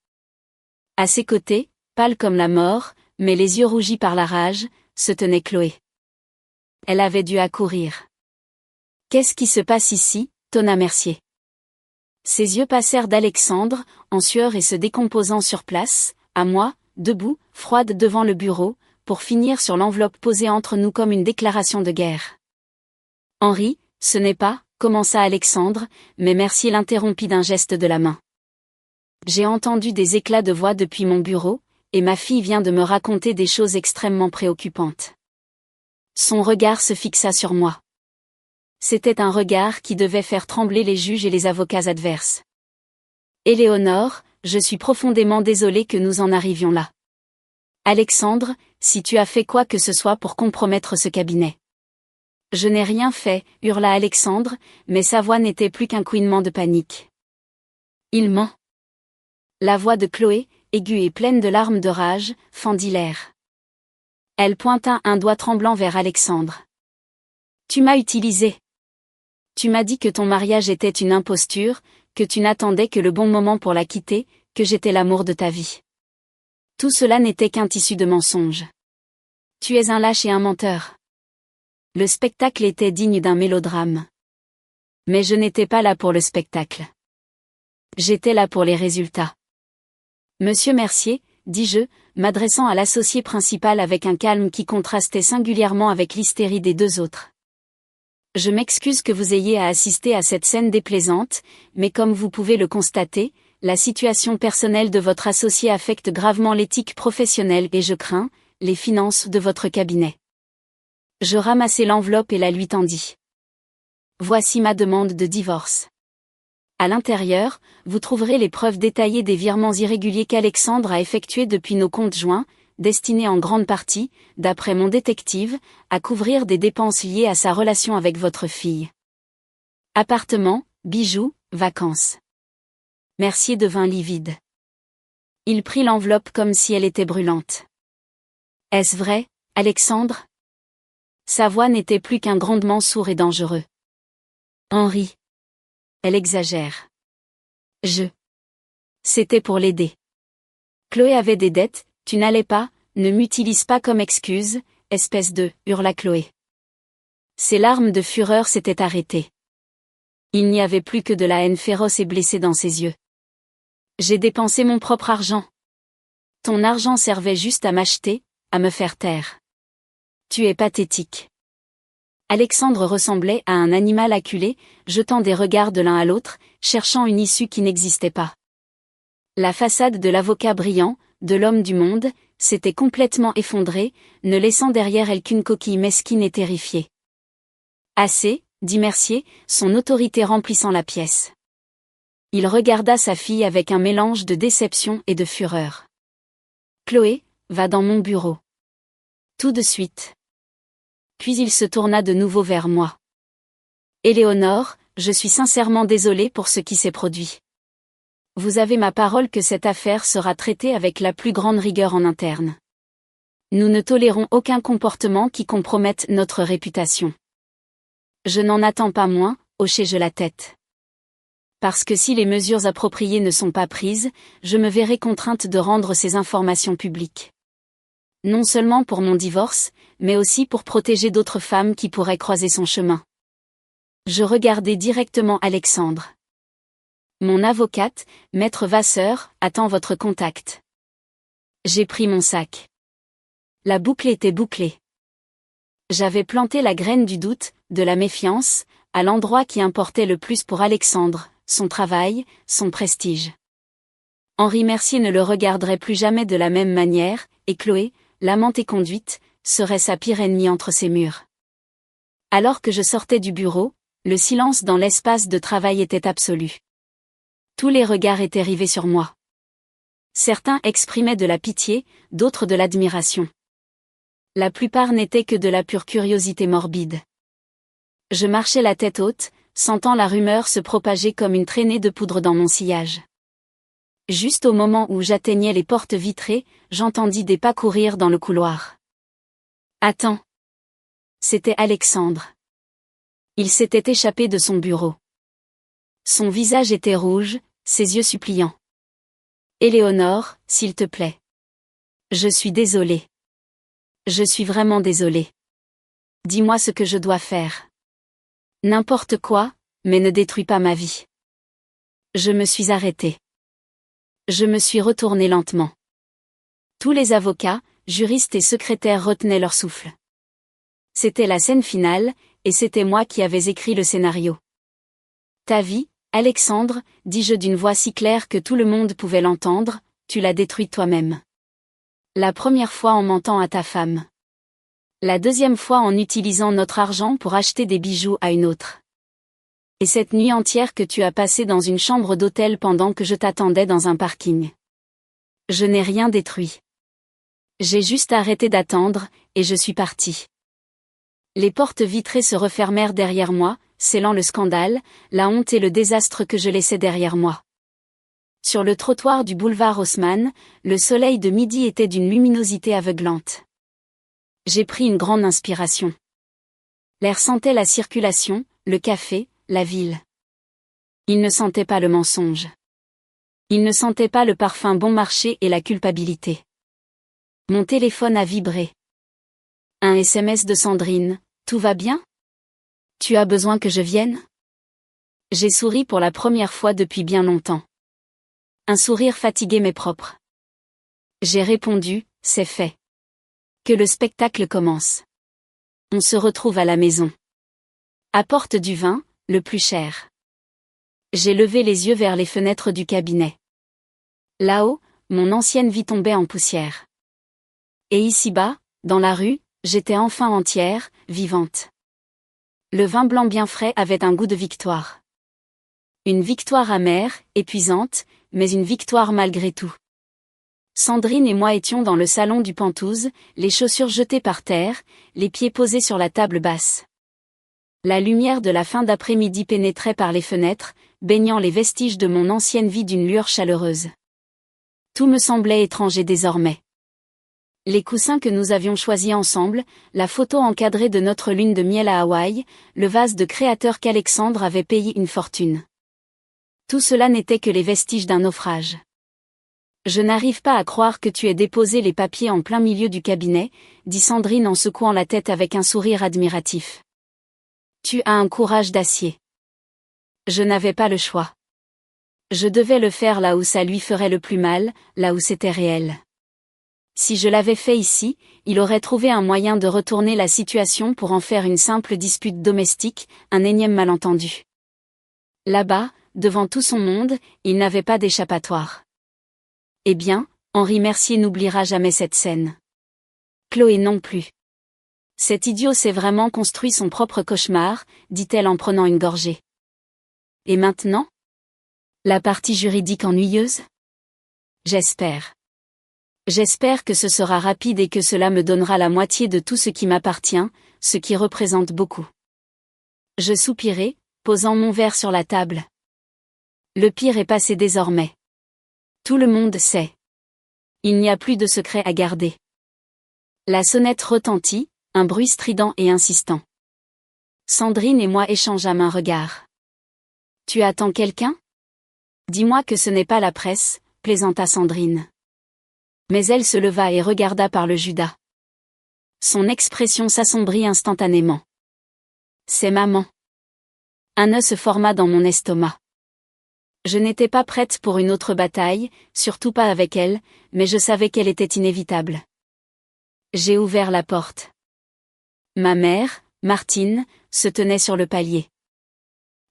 Speaker 1: À ses côtés, pâle comme la mort, mais les yeux rougis par la rage, se tenait Chloé. Elle avait dû accourir. Qu'est-ce qui se passe ici, tonna Mercier. Ses yeux passèrent d'Alexandre, en sueur et se décomposant sur place, à moi, debout, froide devant le bureau, pour finir sur l'enveloppe posée entre nous comme une déclaration de guerre. Henri, ce n'est pas, commença Alexandre, mais Mercier l'interrompit d'un geste de la main. J'ai entendu des éclats de voix depuis mon bureau, et ma fille vient de me raconter des choses extrêmement préoccupantes. Son regard se fixa sur moi. C'était un regard qui devait faire trembler les juges et les avocats adverses. Éléonore, je suis profondément désolé que nous en arrivions là. Alexandre, si tu as fait quoi que ce soit pour compromettre ce cabinet. Je n'ai rien fait, hurla Alexandre, mais sa voix n'était plus qu'un couinement de panique. Il ment. La voix de Chloé, aiguë et pleine de larmes de rage, fendit l'air. Elle pointa un doigt tremblant vers Alexandre. Tu m'as utilisé. Tu m'as dit que ton mariage était une imposture, que tu n'attendais que le bon moment pour la quitter, que j'étais l'amour de ta vie. Tout cela n'était qu'un tissu de mensonges. Tu es un lâche et un menteur. Le spectacle était digne d'un mélodrame. Mais je n'étais pas là pour le spectacle. J'étais là pour les résultats. Monsieur Mercier, dis-je, m'adressant à l'associé principal avec un calme qui contrastait singulièrement avec l'hystérie des deux autres. Je m'excuse que vous ayez à assister à cette scène déplaisante, mais comme vous pouvez le constater, la situation personnelle de votre associé affecte gravement l'éthique professionnelle et je crains, les finances de votre cabinet. Je ramassai l'enveloppe et la lui tendis. Voici ma demande de divorce. À l'intérieur, vous trouverez les preuves détaillées des virements irréguliers qu'Alexandre a effectués depuis nos comptes joints, destinés en grande partie, d'après mon détective, à couvrir des dépenses liées à sa relation avec votre fille. Appartement, bijoux, vacances. Mercier devint livide. Il prit l'enveloppe comme si elle était brûlante. Est-ce vrai, Alexandre? Sa voix n'était plus qu'un grondement sourd et dangereux. Henri. Elle exagère. C'était pour l'aider. Chloé avait des dettes, tu n'allais pas, ne m'utilise pas comme excuse, espèce de, hurla Chloé. Ses larmes de fureur s'étaient arrêtées. Il n'y avait plus que de la haine féroce et blessée dans ses yeux. J'ai dépensé mon propre argent. Ton argent servait juste à m'acheter, à me faire taire. Tu es pathétique. Alexandre ressemblait à un animal acculé, jetant des regards de l'un à l'autre, cherchant une issue qui n'existait pas. La façade de l'avocat brillant, de l'homme du monde, s'était complètement effondrée, ne laissant derrière elle qu'une coquille mesquine et terrifiée. Assez, dit Mercier, son autorité remplissant la pièce. Il regarda sa fille avec un mélange de déception et de fureur. Chloé, va dans mon bureau. Tout de suite. Puis il se tourna de nouveau vers moi. Éléonore, je suis sincèrement désolé pour ce qui s'est produit. Vous avez ma parole que cette affaire sera traitée avec la plus grande rigueur en interne. Nous ne tolérons aucun comportement qui compromette notre réputation. Je n'en attends pas moins, hochai-je la tête. Parce que si les mesures appropriées ne sont pas prises, je me verrai contrainte de rendre ces informations publiques. Non seulement pour mon divorce, mais aussi pour protéger d'autres femmes qui pourraient croiser son chemin. Je regardai directement Alexandre. Mon avocate, maître Vasseur, attend votre contact. J'ai pris mon sac. La boucle était bouclée. J'avais planté la graine du doute, de la méfiance, à l'endroit qui importait le plus pour Alexandre, son travail, son prestige. Henri Mercier ne le regarderait plus jamais de la même manière, et Chloé, l'amante éconduite, serait sa pire ennemie entre ses murs. Alors que je sortais du bureau, le silence dans l'espace de travail était absolu. Tous les regards étaient rivés sur moi. Certains exprimaient de la pitié, d'autres de l'admiration. La plupart n'étaient que de la pure curiosité morbide. Je marchais la tête haute, sentant la rumeur se propager comme une traînée de poudre dans mon sillage. Juste au moment où j'atteignais les portes vitrées, j'entendis des pas courir dans le couloir. Attends. C'était Alexandre. Il s'était échappé de son bureau. Son visage était rouge, ses yeux suppliants. Éléonore, s'il te plaît. Je suis désolée. Je suis vraiment désolée. Dis-moi ce que je dois faire. N'importe quoi, mais ne détruis pas ma vie. Je me suis arrêtée. Je me suis retournée lentement. Tous les avocats, juristes et secrétaires retenaient leur souffle. C'était la scène finale, et c'était moi qui avais écrit le scénario. Ta vie, Alexandre, dis-je d'une voix si claire que tout le monde pouvait l'entendre, tu l'as détruite toi-même. La première fois en mentant à ta femme. La deuxième fois en utilisant notre argent pour acheter des bijoux à une autre. Et cette nuit entière que tu as passée dans une chambre d'hôtel pendant que je t'attendais dans un parking. Je n'ai rien détruit. J'ai juste arrêté d'attendre, et je suis partie. Les portes vitrées se refermèrent derrière moi, scellant le scandale, la honte et le désastre que je laissais derrière moi. Sur le trottoir du boulevard Haussmann, le soleil de midi était d'une luminosité aveuglante. J'ai pris une grande inspiration. L'air sentait la circulation, le café, la ville. Il ne sentait pas le mensonge. Il ne sentait pas le parfum bon marché et la culpabilité. Mon téléphone a vibré. Un SMS de Sandrine, tout va bien? Tu as besoin que je vienne? J'ai souri pour la première fois depuis bien longtemps. Un sourire fatigué mais propre. J'ai répondu, c'est fait. Que le spectacle commence. On se retrouve à la maison. Apporte du vin, le plus cher. J'ai levé les yeux vers les fenêtres du cabinet. Là-haut, mon ancienne vie tombait en poussière. Et ici-bas, dans la rue, j'étais enfin entière, vivante. Le vin blanc bien frais avait un goût de victoire. Une victoire amère, épuisante, mais une victoire malgré tout. Sandrine et moi étions dans le salon du Penthouse, les chaussures jetées par terre, les pieds posés sur la table basse. La lumière de la fin d'après-midi pénétrait par les fenêtres, baignant les vestiges de mon ancienne vie d'une lueur chaleureuse. Tout me semblait étranger désormais. Les coussins que nous avions choisis ensemble, la photo encadrée de notre lune de miel à Hawaï, le vase de créateur qu'Alexandre avait payé une fortune. Tout cela n'était que les vestiges d'un naufrage. Je n'arrive pas à croire que tu aies déposé les papiers en plein milieu du cabinet, dit Sandrine en secouant la tête avec un sourire admiratif. Tu as un courage d'acier. Je n'avais pas le choix. Je devais le faire là où ça lui ferait le plus mal, là où c'était réel. Si je l'avais fait ici, il aurait trouvé un moyen de retourner la situation pour en faire une simple dispute domestique, un énième malentendu. Là-bas, devant tout son monde, il n'avait pas d'échappatoire. Eh bien, Henri Mercier n'oubliera jamais cette scène. Chloé non plus. Cet idiot s'est vraiment construit son propre cauchemar, dit-elle en prenant une gorgée. Et maintenant? La partie juridique ennuyeuse? J'espère. J'espère que ce sera rapide et que cela me donnera la moitié de tout ce qui m'appartient, ce qui représente beaucoup. Je soupirai, posant mon verre sur la table. Le pire est passé désormais. Tout le monde sait. Il n'y a plus de secret à garder. La sonnette retentit, un bruit strident et insistant. Sandrine et moi échangeâmes un regard. Tu attends quelqu'un? Dis-moi que ce n'est pas la presse, plaisanta Sandrine. Mais elle se leva et regarda par le Judas. Son expression s'assombrit instantanément. C'est maman. Un nœud se forma dans mon estomac. Je n'étais pas prête pour une autre bataille, surtout pas avec elle, mais je savais qu'elle était inévitable. J'ai ouvert la porte. Ma mère, Martine, se tenait sur le palier.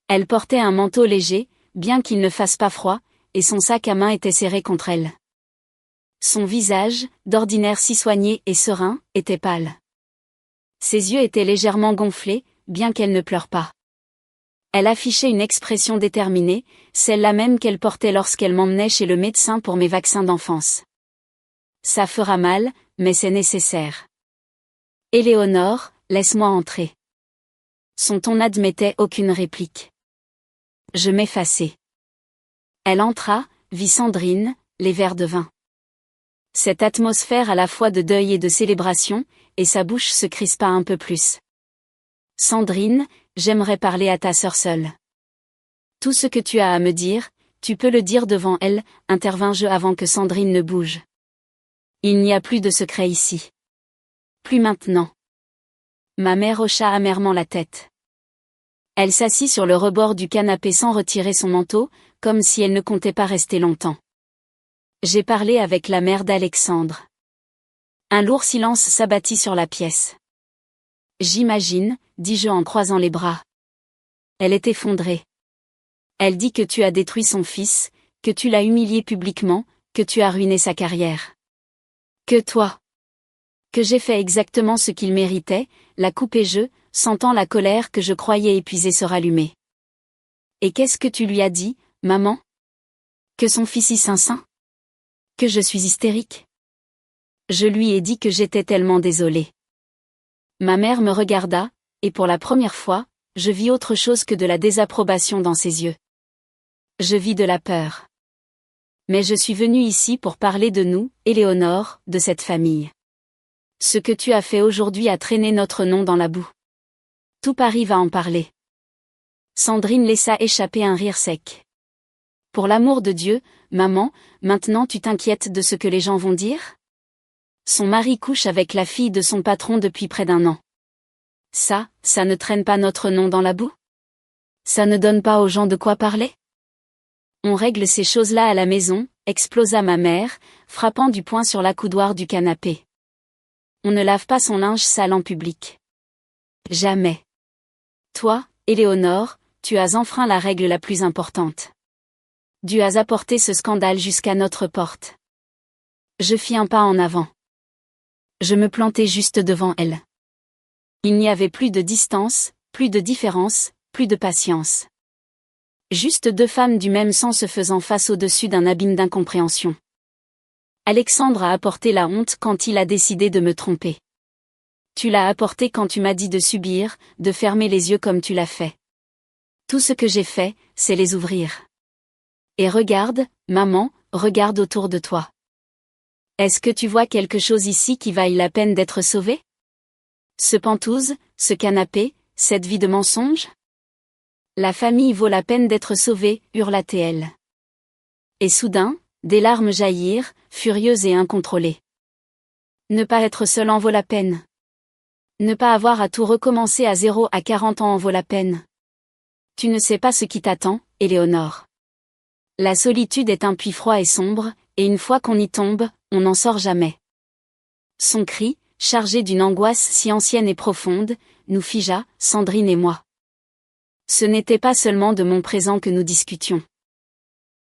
Speaker 1: Elle portait un manteau léger, bien qu'il ne fasse pas froid, et son sac à main était serré contre elle. Son visage, d'ordinaire si soigné et serein, était pâle. Ses yeux étaient légèrement gonflés, bien qu'elle ne pleure pas. Elle affichait une expression déterminée, celle-là même qu'elle portait lorsqu'elle m'emmenait chez le médecin pour mes vaccins d'enfance. Ça fera mal, mais c'est nécessaire. Éléonore, laisse-moi entrer. Son ton n'admettait aucune réplique. Je m'effaçai. Elle entra, vit Sandrine, les verres de vin. Cette atmosphère à la fois de deuil et de célébration, et sa bouche se crispa un peu plus. Sandrine, j'aimerais parler à ta sœur seule. Tout ce que tu as à me dire, tu peux le dire devant elle, intervins-je avant que Sandrine ne bouge. Il n'y a plus de secret ici. Plus maintenant. Ma mère hocha amèrement la tête. Elle s'assit sur le rebord du canapé sans retirer son manteau, comme si elle ne comptait pas rester longtemps. J'ai parlé avec la mère d'Alexandre. Un lourd silence s'abattit sur la pièce. J'imagine, dis-je en croisant les bras. Elle est effondrée. Elle dit que tu as détruit son fils, que tu l'as humilié publiquement, que tu as ruiné sa carrière. Que toi. Que j'ai fait exactement ce qu'il méritait, la couper je, sentant la colère que je croyais épuisée se rallumer. Et qu'est-ce que tu lui as dit, maman? Que son fils est sain? Que je suis hystérique? Je lui ai dit que j'étais tellement désolée. Ma mère me regarda, et pour la première fois, je vis autre chose que de la désapprobation dans ses yeux. Je vis de la peur. Mais je suis venue ici pour parler de nous, Éléonore, de cette famille. Ce que tu as fait aujourd'hui a traîné notre nom dans la boue. Tout Paris va en parler. Sandrine laissa échapper un rire sec. Pour l'amour de Dieu, maman, maintenant tu t'inquiètes de ce que les gens vont dire? Son mari couche avec la fille de son patron depuis près d'1 an. Ça ne traîne pas notre nom dans la boue? Ça ne donne pas aux gens de quoi parler? On règle ces choses-là à la maison, explosa ma mère, frappant du poing sur l'accoudoir du canapé. On ne lave pas son linge sale en public. Jamais. Toi, Éléonore, tu as enfreint la règle la plus importante. Tu as apporté ce scandale jusqu'à notre porte. Je fis un pas en avant. Je me plantai juste devant elle. Il n'y avait plus de distance, plus de différence, plus de patience. Juste deux femmes du même sang se faisant face au-dessus d'un abîme d'incompréhension. Alexandre a apporté la honte quand il a décidé de me tromper. Tu l'as apporté quand tu m'as dit de subir, de fermer les yeux comme tu l'as fait. Tout ce que j'ai fait, c'est les ouvrir. Et regarde, maman, regarde autour de toi. Est-ce que tu vois quelque chose ici qui vaille la peine d'être sauvé? Ce pantouse, ce canapé, cette vie de mensonge? La famille vaut la peine d'être sauvée, hurla-t-elle. Et soudain, des larmes jaillirent, furieuses et incontrôlées. Ne pas être seul en vaut la peine. Ne pas avoir à tout recommencer à 0 à 40 ans en vaut la peine. Tu ne sais pas ce qui t'attend, Éléonore. La solitude est un puits froid et sombre, et une fois qu'on y tombe, on n'en sort jamais. Son cri, chargé d'une angoisse si ancienne et profonde, nous figea, Sandrine et moi. Ce n'était pas seulement de mon présent que nous discutions.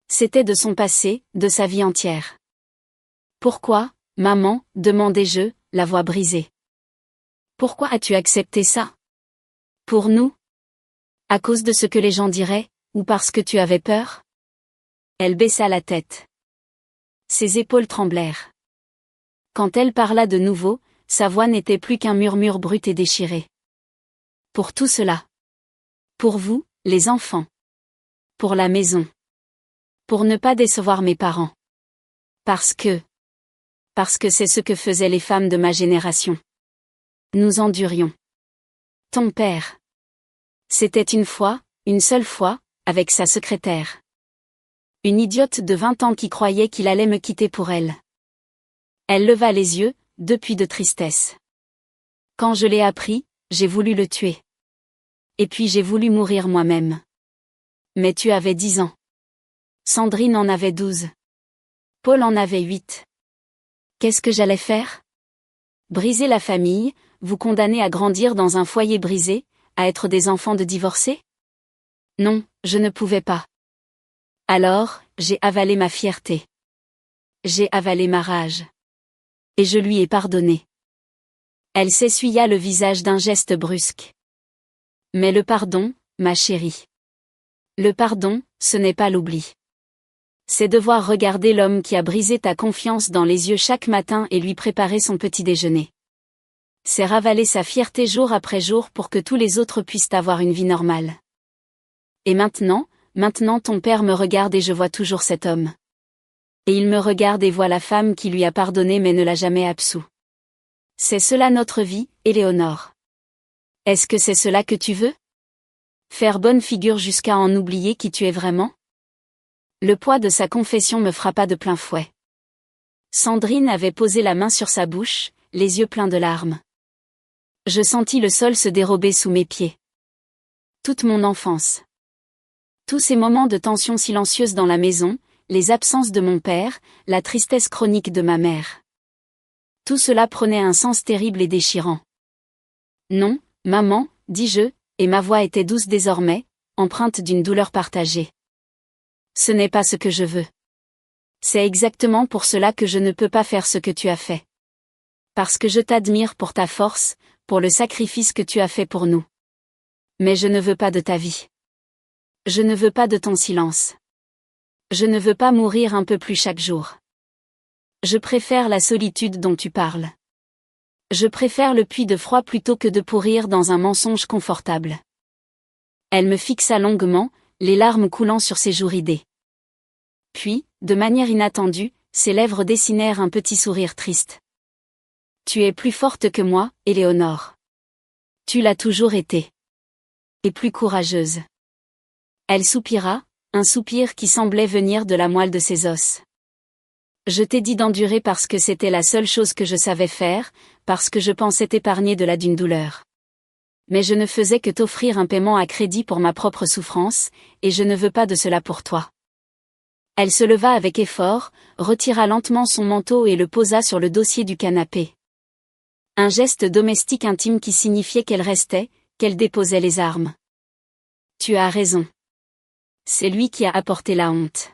Speaker 1: C'était de son passé, de sa vie entière. Pourquoi, maman, demandai-je, la voix brisée. Pourquoi as-tu accepté ça? Pour nous? À cause de ce que les gens diraient, ou parce que tu avais peur? Elle baissa la tête. Ses épaules tremblèrent. Quand elle parla de nouveau, sa voix n'était plus qu'un murmure brut et déchiré. Pour tout cela. Pour vous, les enfants. Pour la maison. Pour ne pas décevoir mes parents. Parce que c'est ce que faisaient les femmes de ma génération. Nous endurions. Ton père. C'était une fois, une seule fois, avec sa secrétaire. Une idiote de 20 ans qui croyait qu'il allait me quitter pour elle. Elle leva les yeux, depuis de tristesse. Quand je l'ai appris, j'ai voulu le tuer. Et puis j'ai voulu mourir moi-même. Mais tu avais 10 ans. Sandrine en avait 12. Paul en avait 8. Qu'est-ce que j'allais faire? Briser la famille, vous condamner à grandir dans un foyer brisé, à être des enfants de divorcés? Non, je ne pouvais pas. Alors, j'ai avalé ma fierté. J'ai avalé ma rage. Et je lui ai pardonné. Elle s'essuya le visage d'un geste brusque. Mais le pardon, ma chérie. Le pardon, ce n'est pas l'oubli. C'est devoir regarder l'homme qui a brisé ta confiance dans les yeux chaque matin et lui préparer son petit déjeuner. C'est ravaler sa fierté jour après jour pour que tous les autres puissent avoir une vie normale. Et maintenant ton père me regarde et je vois toujours cet homme. Et il me regarde et voit la femme qui lui a pardonné mais ne l'a jamais absous. C'est cela notre vie, Éléonore. Est-ce que c'est cela que tu veux? Faire bonne figure jusqu'à en oublier qui tu es vraiment? Le poids de sa confession me frappa de plein fouet. Sandrine avait posé la main sur sa bouche, les yeux pleins de larmes. Je sentis le sol se dérober sous mes pieds. Toute mon enfance. Tous ces moments de tension silencieuse dans la maison, les absences de mon père, la tristesse chronique de ma mère. Tout cela prenait un sens terrible et déchirant. Non, maman, dis-je, et ma voix était douce désormais, empreinte d'une douleur partagée. Ce n'est pas ce que je veux. C'est exactement pour cela que je ne peux pas faire ce que tu as fait. Parce que je t'admire pour ta force, pour le sacrifice que tu as fait pour nous. Mais je ne veux pas de ta vie. Je ne veux pas de ton silence. Je ne veux pas mourir un peu plus chaque jour. Je préfère la solitude dont tu parles. Je préfère le puits de froid plutôt que de pourrir dans un mensonge confortable. Elle me fixa longuement, les larmes coulant sur ses joues ridées. Puis, de manière inattendue, ses lèvres dessinèrent un petit sourire triste. Tu es plus forte que moi, Éléonore. Tu l'as toujours été. Et plus courageuse. Elle soupira, un soupir qui semblait venir de la moelle de ses os. Je t'ai dit d'endurer parce que c'était la seule chose que je savais faire, parce que je pensais t'épargner de la d'une douleur. Mais je ne faisais que t'offrir un paiement à crédit pour ma propre souffrance, et je ne veux pas de cela pour toi. Elle se leva avec effort, retira lentement son manteau et le posa sur le dossier du canapé. Un geste domestique intime qui signifiait qu'elle restait, qu'elle déposait les armes. Tu as raison. C'est lui qui a apporté la honte.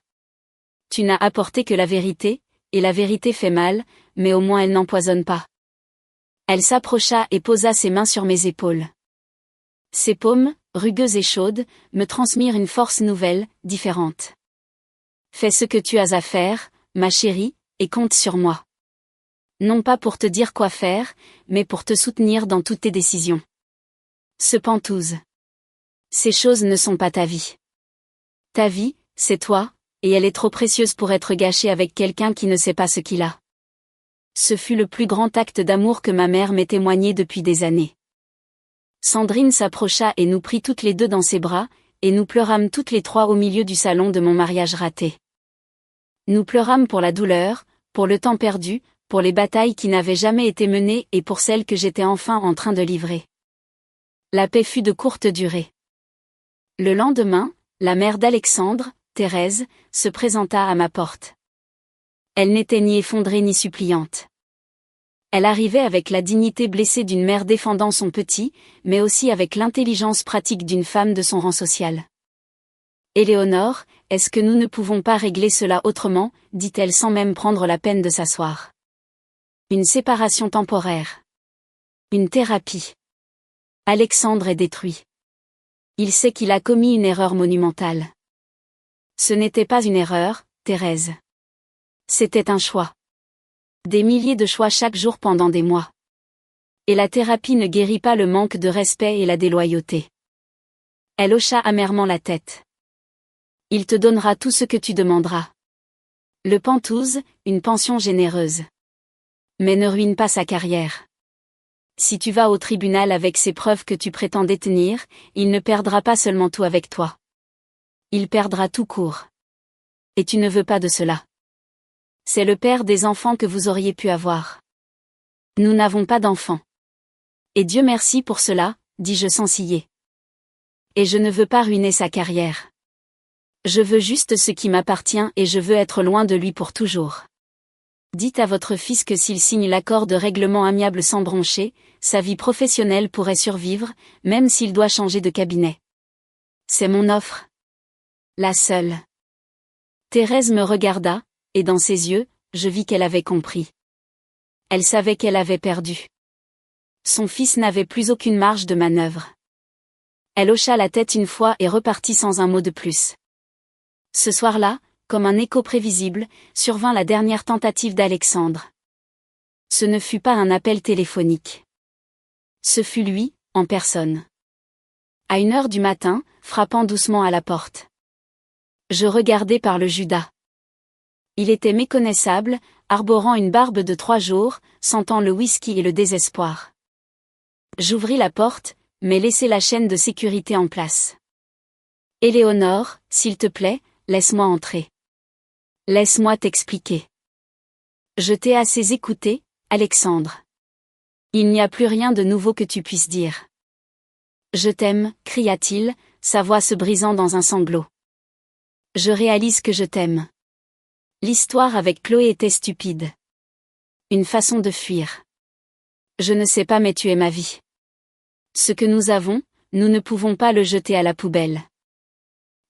Speaker 1: Tu n'as apporté que la vérité, et la vérité fait mal, mais au moins elle n'empoisonne pas. Elle s'approcha et posa ses mains sur mes épaules. Ses paumes, rugueuses et chaudes, me transmirent une force nouvelle, différente. Fais ce que tu as à faire, ma chérie, et compte sur moi. Non pas pour te dire quoi faire, mais pour te soutenir dans toutes tes décisions. Ce Pentouze. Ces choses ne sont pas ta vie. Ta vie, c'est toi, et elle est trop précieuse pour être gâchée avec quelqu'un qui ne sait pas ce qu'il a. Ce fut le plus grand acte d'amour que ma mère m'ait témoigné depuis des années. Sandrine s'approcha et nous prit toutes les deux dans ses bras, et nous pleurâmes toutes les trois au milieu du salon de mon mariage raté. Nous pleurâmes pour la douleur, pour le temps perdu, pour les batailles qui n'avaient jamais été menées et pour celles que j'étais enfin en train de livrer. La paix fut de courte durée. Le lendemain, la mère d'Alexandre, Thérèse, se présenta à ma porte. Elle n'était ni effondrée ni suppliante. Elle arrivait avec la dignité blessée d'une mère défendant son petit, mais aussi avec l'intelligence pratique d'une femme de son rang social. Éléonore, est-ce que nous ne pouvons pas régler cela autrement, dit-elle sans même prendre la peine de s'asseoir. Une séparation temporaire. Une thérapie. Alexandre est détruit. Il sait qu'il a commis une erreur monumentale. Ce n'était pas une erreur, Thérèse. C'était un choix. Des milliers de choix chaque jour pendant des mois. Et la thérapie ne guérit pas le manque de respect et la déloyauté. Elle hocha amèrement la tête. Il te donnera tout ce que tu demanderas. Le Pentouze, une pension généreuse. Mais ne ruine pas sa carrière. si tu vas au tribunal avec ces preuves que tu prétends détenir, il ne perdra pas seulement tout avec toi. Il perdra tout court. Et tu ne veux pas de cela. C'est le père des enfants que vous auriez pu avoir. Nous n'avons pas d'enfants. Et Dieu merci pour cela, dis-je sans ciller. Et je ne veux pas ruiner sa carrière. Je veux juste ce qui m'appartient et je veux être loin de lui pour toujours. Dites à votre fils que s'il signe l'accord de règlement amiable sans broncher, sa vie professionnelle pourrait survivre, même s'il doit changer de cabinet. C'est mon offre. La seule. Thérèse me regarda, et dans ses yeux, je vis qu'elle avait compris. Elle savait qu'elle avait perdu. Son fils n'avait plus aucune marge de manœuvre. Elle hocha la tête une fois et repartit sans un mot de plus. Ce soir-là, comme un écho prévisible, survint la dernière tentative d'Alexandre. Ce ne fut pas un appel téléphonique. Ce fut lui, en personne. À 1 heure du matin, frappant doucement à la porte. Je regardai par le Judas. Il était méconnaissable, arborant une barbe de 3 jours, sentant le whisky et le désespoir. J'ouvris la porte, mais laissai la chaîne de sécurité en place. Éléonore, s'il te plaît, laisse-moi entrer. Laisse-moi t'expliquer. Je t'ai assez écouté, Alexandre. Il n'y a plus rien de nouveau que tu puisses dire. Je t'aime, cria-t-il, sa voix se brisant dans un sanglot. Je réalise que je t'aime. L'histoire avec Chloé était stupide. Une façon de fuir. Je ne sais pas mais tu es ma vie. Ce que nous avons, nous ne pouvons pas le jeter à la poubelle.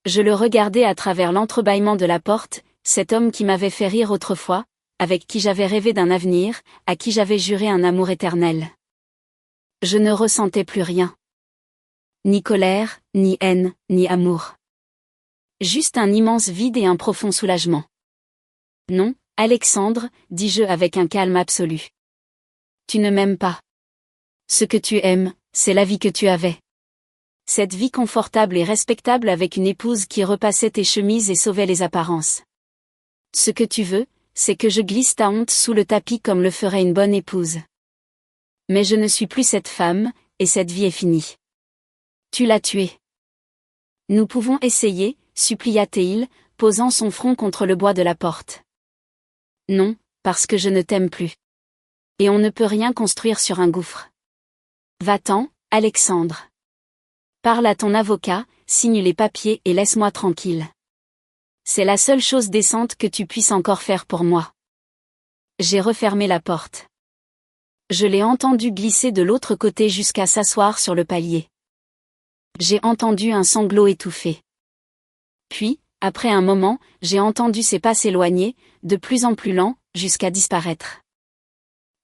Speaker 1: Je le regardais à travers l'entrebâillement de la porte, cet homme qui m'avait fait rire autrefois, avec qui j'avais rêvé d'un avenir, à qui j'avais juré un amour éternel. Je ne ressentais plus rien. Ni colère, ni haine, ni amour. Juste un immense vide et un profond soulagement. Non, Alexandre, dis-je avec un calme absolu. Tu ne m'aimes pas. Ce que tu aimes, c'est la vie que tu avais. Cette vie confortable et respectable avec une épouse qui repassait tes chemises et sauvait les apparences. Ce que tu veux, c'est que je glisse ta honte sous le tapis comme le ferait une bonne épouse. Mais je ne suis plus cette femme, et cette vie est finie. Tu l'as tuée. Nous pouvons essayer, supplia-t-il, posant son front contre le bois de la porte. Non, parce que je ne t'aime plus. Et on ne peut rien construire sur un gouffre. Va-t'en, Alexandre. Parle à ton avocat, signe les papiers et laisse-moi tranquille. C'est la seule chose décente que tu puisses encore faire pour moi. J'ai refermé la porte. Je l'ai entendu glisser de l'autre côté jusqu'à s'asseoir sur le palier. J'ai entendu un sanglot étouffé. Puis, après un moment, j'ai entendu ses pas s'éloigner, de plus en plus lents, jusqu'à disparaître.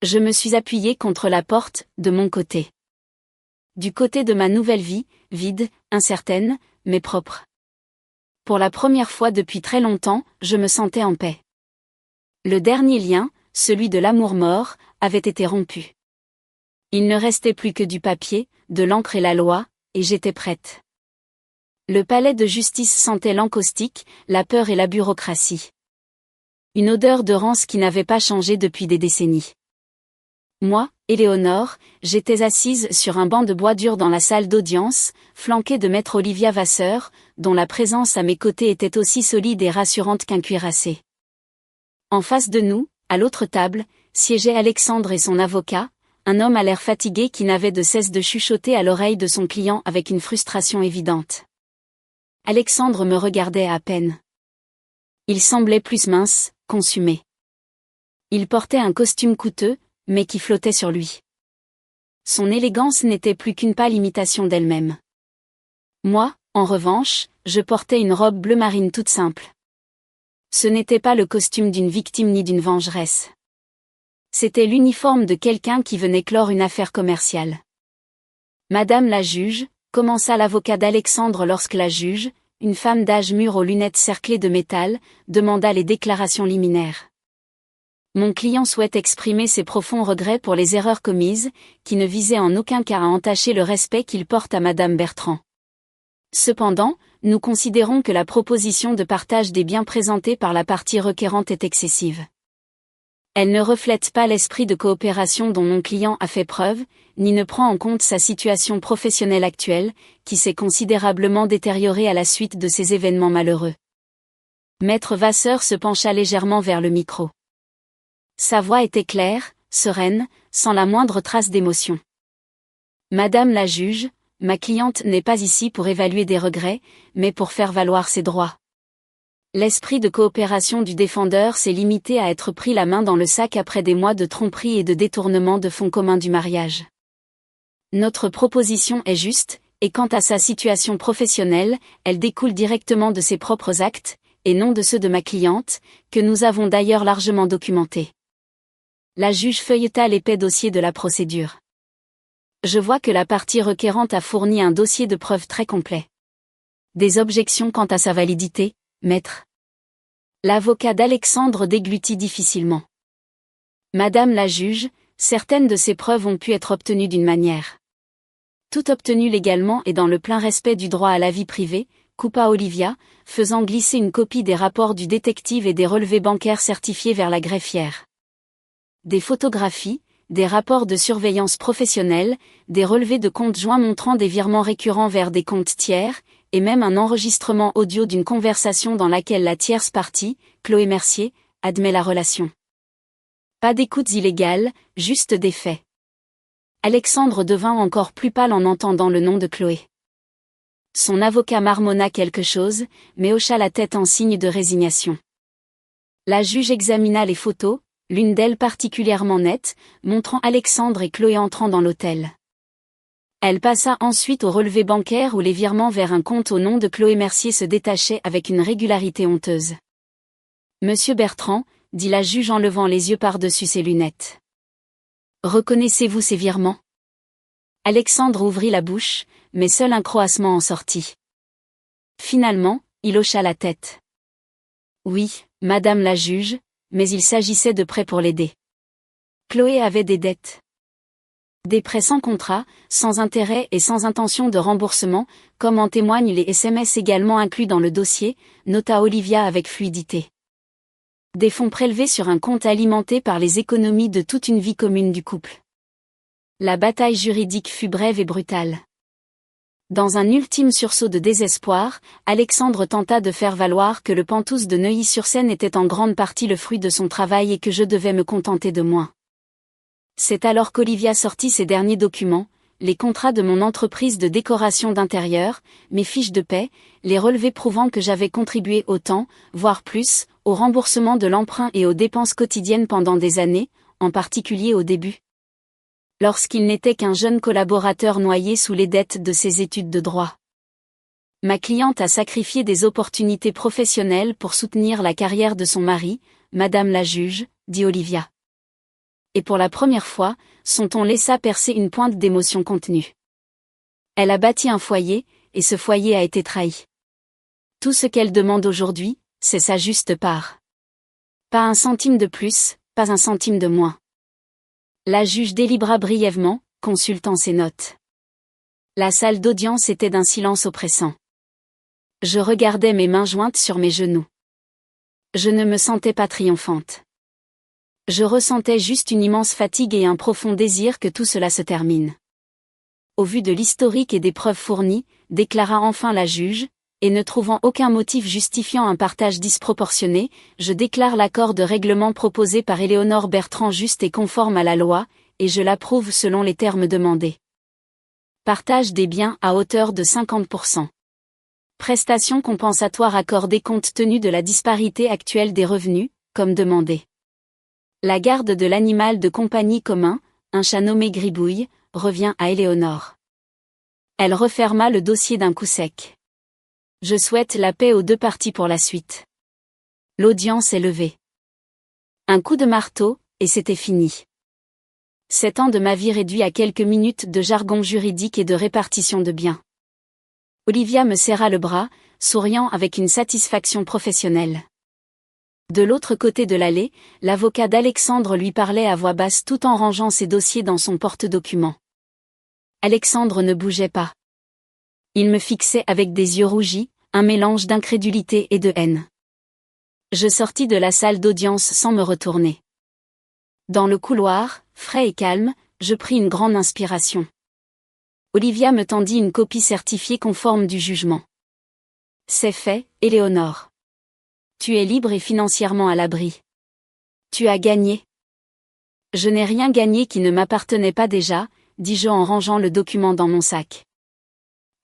Speaker 1: Je me suis appuyé contre la porte, de mon côté. Du côté de ma nouvelle vie, vide, incertaine, mais propre. Pour la première fois depuis très longtemps, je me sentais en paix. Le dernier lien, celui de l'amour mort, avait été rompu. Il ne restait plus que du papier, de l'encre et la loi, et j'étais prête. Le palais de justice sentait l'encaustique, la peur et la bureaucratie. Une odeur de rance qui n'avait pas changé depuis des décennies. Moi, Éléonore, j'étais assise sur un banc de bois dur dans la salle d'audience, flanquée de maître Olivia Vasseur, dont la présence à mes côtés était aussi solide et rassurante qu'un cuirassé. En face de nous, à l'autre table, siégeaient Alexandre et son avocat, un homme à l'air fatigué qui n'avait de cesse de chuchoter à l'oreille de son client avec une frustration évidente. Alexandre me regardait à peine. Il semblait plus mince, consumé. Il portait un costume coûteux, mais qui flottait sur lui. Son élégance n'était plus qu'une pâle imitation d'elle-même. Moi, en revanche, je portais une robe bleu marine toute simple. Ce n'était pas le costume d'une victime ni d'une vengeresse. C'était l'uniforme de quelqu'un qui venait clore une affaire commerciale. Madame la juge, commença l'avocat d'Alexandre lorsque la juge, une femme d'âge mûr aux lunettes cerclées de métal, demanda les déclarations liminaires. Mon client souhaite exprimer ses profonds regrets pour les erreurs commises, qui ne visaient en aucun cas à entacher le respect qu'il porte à Madame Bertrand. Cependant, nous considérons que la proposition de partage des biens présentée par la partie requérante est excessive. Elle ne reflète pas l'esprit de coopération dont mon client a fait preuve, ni ne prend en compte sa situation professionnelle actuelle, qui s'est considérablement détériorée à la suite de ces événements malheureux. Maître Vasseur se pencha légèrement vers le micro. Sa voix était claire, sereine, sans la moindre trace d'émotion. Madame la juge, ma cliente n'est pas ici pour évaluer des regrets, mais pour faire valoir ses droits. L'esprit de coopération du défendeur s'est limité à être pris la main dans le sac après des mois de tromperie et de détournement de fonds communs du mariage. Notre proposition est juste, et quant à sa situation professionnelle, elle découle directement de ses propres actes, et non de ceux de ma cliente, que nous avons d'ailleurs largement documentés. La juge feuilleta l'épais dossier de la procédure. Je vois que la partie requérante a fourni un dossier de preuves très complet. Des objections quant à sa validité, maître? L'avocat d'Alexandre déglutit difficilement. Madame la juge, certaines de ces preuves ont pu être obtenues d'une manière. Tout obtenu légalement et dans le plein respect du droit à la vie privée, coupa Olivia, faisant glisser une copie des rapports du détective et des relevés bancaires certifiés vers la greffière. Des photographies, des rapports de surveillance professionnelle, des relevés de comptes joints montrant des virements récurrents vers des comptes tiers, et même un enregistrement audio d'une conversation dans laquelle la tierce partie, Chloé Mercier, admet la relation. Pas d'écoutes illégales, juste des faits. Alexandre devint encore plus pâle en entendant le nom de Chloé. Son avocat marmonna quelque chose, mais hocha la tête en signe de résignation. La juge examina les photos, l'une d'elles particulièrement nette, montrant Alexandre et Chloé entrant dans l'hôtel. Elle passa ensuite au relevé bancaire où les virements vers un compte au nom de Chloé Mercier se détachaient avec une régularité honteuse. Monsieur Bertrand, dit la juge en levant les yeux par-dessus ses lunettes. Reconnaissez-vous ces virements? Alexandre ouvrit la bouche, mais seul un croassement en sortit. Finalement, il hocha la tête. Oui, madame la juge, mais il s'agissait de prêts pour l'aider. Chloé avait des dettes. Des prêts sans contrat, sans intérêt et sans intention de remboursement, comme en témoignent les SMS également inclus dans le dossier, nota Olivia avec fluidité. Des fonds prélevés sur un compte alimenté par les économies de toute une vie commune du couple. La bataille juridique fut brève et brutale. Dans un ultime sursaut de désespoir, Alexandre tenta de faire valoir que le Pantous de Neuilly-sur-Seine était en grande partie le fruit de son travail et que je devais me contenter de moins. C'est alors qu'Olivia sortit ses derniers documents, les contrats de mon entreprise de décoration d'intérieur, mes fiches de paie, les relevés prouvant que j'avais contribué autant, voire plus, au remboursement de l'emprunt et aux dépenses quotidiennes pendant des années, en particulier au début. Lorsqu'il n'était qu'un jeune collaborateur noyé sous les dettes de ses études de droit. Ma cliente a sacrifié des opportunités professionnelles pour soutenir la carrière de son mari, madame la juge, dit Olivia. Et pour la première fois, son ton laissa percer une pointe d'émotion contenue. Elle a bâti un foyer, et ce foyer a été trahi. Tout ce qu'elle demande aujourd'hui, c'est sa juste part. Pas un centime de plus, pas un centime de moins. La juge délibéra brièvement, consultant ses notes. La salle d'audience était d'un silence oppressant. Je regardais mes mains jointes sur mes genoux. Je ne me sentais pas triomphante. Je ressentais juste une immense fatigue et un profond désir que tout cela se termine. Au vu de l'historique et des preuves fournies, déclara enfin la juge, et ne trouvant aucun motif justifiant un partage disproportionné, je déclare l'accord de règlement proposé par Éléonore Bertrand juste et conforme à la loi, et je l'approuve selon les termes demandés. Partage des biens à hauteur de 50%. Prestations compensatoires accordées compte tenu de la disparité actuelle des revenus, comme demandé. La garde de l'animal de compagnie commun, un chat nommé Gribouille, revient à Éléonore. Elle referma le dossier d'un coup sec. Je souhaite la paix aux deux parties pour la suite. L'audience est levée. Un coup de marteau, et c'était fini. 7 ans de ma vie réduits à quelques minutes de jargon juridique et de répartition de biens. Olivia me serra le bras, souriant avec une satisfaction professionnelle. De l'autre côté de l'allée, l'avocat d'Alexandre lui parlait à voix basse tout en rangeant ses dossiers dans son porte-documents. Alexandre ne bougeait pas. Il me fixait avec des yeux rougis, un mélange d'incrédulité et de haine. Je sortis de la salle d'audience sans me retourner. Dans le couloir, frais et calme, je pris une grande inspiration. Olivia me tendit une copie certifiée conforme du jugement. C'est fait, Éléonore. Tu es libre et financièrement à l'abri. Tu as gagné. Je n'ai rien gagné qui ne m'appartenait pas déjà, dis-je en rangeant le document dans mon sac.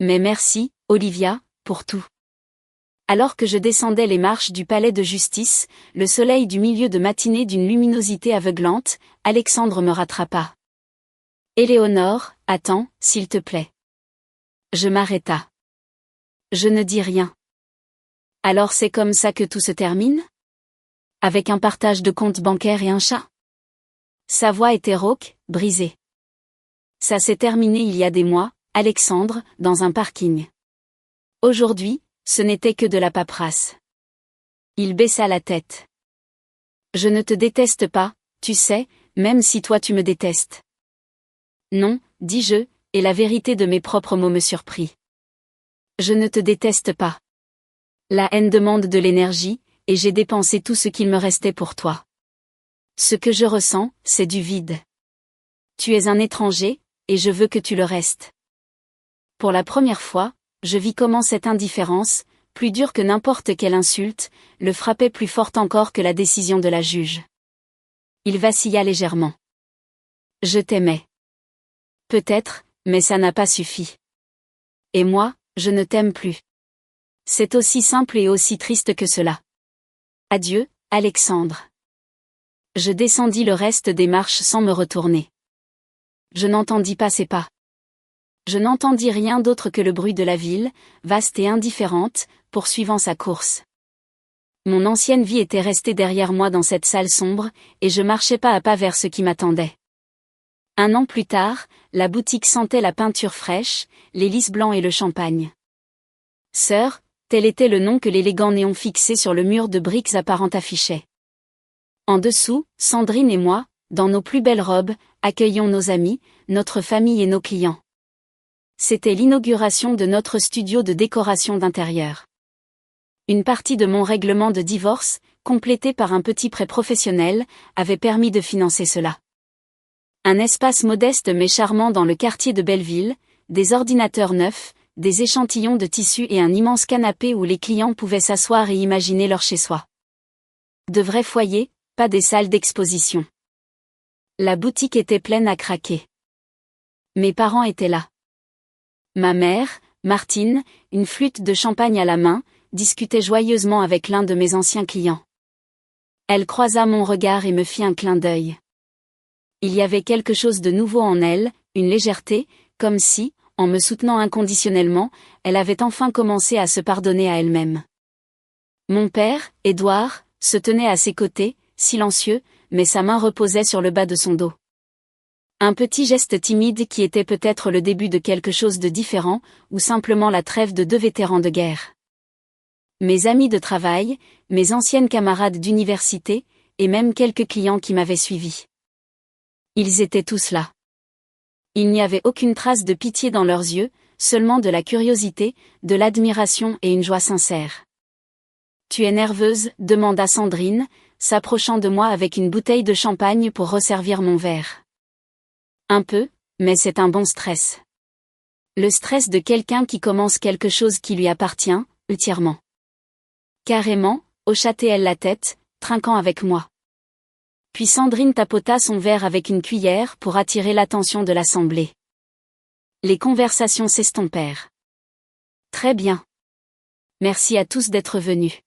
Speaker 1: Mais merci, Olivia, pour tout. Alors que je descendais les marches du palais de justice, le soleil du milieu de matinée d'une luminosité aveuglante, Alexandre me rattrapa. Éléonore, attends, s'il te plaît. Je m'arrêta. Je ne dis rien. Alors c'est comme ça que tout se termine? Avec un partage de compte bancaire et un chat? Sa voix était rauque, brisée. Ça s'est terminé il y a des mois, Alexandre, dans un parking. Aujourd'hui, ce n'était que de la paperasse. Il baissa la tête. Je ne te déteste pas, tu sais, même si toi tu me détestes. Non, dis-je, et la vérité de mes propres mots me surprit. Je ne te déteste pas. La haine demande de l'énergie, et j'ai dépensé tout ce qu'il me restait pour toi. Ce que je ressens, c'est du vide. Tu es un étranger, et je veux que tu le restes. Pour la première fois, je vis comment cette indifférence, plus dure que n'importe quelle insulte, le frappait plus fort encore que la décision de la juge. Il vacilla légèrement. Je t'aimais. Peut-être, mais ça n'a pas suffi. Et moi, je ne t'aime plus. C'est aussi simple et aussi triste que cela. Adieu, Alexandre. Je descendis le reste des marches sans me retourner. Je n'entendis pas ses pas. Je n'entendis rien d'autre que le bruit de la ville, vaste et indifférente, poursuivant sa course. Mon ancienne vie était restée derrière moi dans cette salle sombre, et je marchais pas à pas vers ce qui m'attendait. 1 an plus tard, la boutique sentait la peinture fraîche, les lys blancs et le champagne. Sœur, tel était le nom que l'élégant néon fixé sur le mur de briques apparentes affichait. En dessous, Sandrine et moi, dans nos plus belles robes, accueillons nos amis, notre famille et nos clients. C'était l'inauguration de notre studio de décoration d'intérieur. Une partie de mon règlement de divorce, complété par un petit prêt professionnel, avait permis de financer cela. Un espace modeste mais charmant dans le quartier de Belleville, des ordinateurs neufs, des échantillons de tissus et un immense canapé où les clients pouvaient s'asseoir et imaginer leur chez-soi. De vrais foyers, pas des salles d'exposition. La boutique était pleine à craquer. Mes parents étaient là. Ma mère, Martine, une flûte de champagne à la main, discutait joyeusement avec l'un de mes anciens clients. Elle croisa mon regard et me fit un clin d'œil. Il y avait quelque chose de nouveau en elle, une légèreté, comme si, en me soutenant inconditionnellement, elle avait enfin commencé à se pardonner à elle-même. Mon père, Édouard, se tenait à ses côtés, silencieux, mais sa main reposait sur le bas de son dos. Un petit geste timide qui était peut-être le début de quelque chose de différent, ou simplement la trêve de 2 vétérans de guerre. Mes amis de travail, mes anciennes camarades d'université, et même quelques clients qui m'avaient suivi. Ils étaient tous là. Il n'y avait aucune trace de pitié dans leurs yeux, seulement de la curiosité, de l'admiration et une joie sincère. « Tu es nerveuse ?» demanda Sandrine, s'approchant de moi avec une bouteille de champagne pour resservir mon verre. Un peu, mais c'est un bon stress. Le stress de quelqu'un qui commence quelque chose qui lui appartient, entièrement. Carrément, hocha-t-elle la tête, trinquant avec moi. Puis Sandrine tapota son verre avec une cuillère pour attirer l'attention de l'assemblée. Les conversations s'estompèrent. Très bien. Merci à tous d'être venus.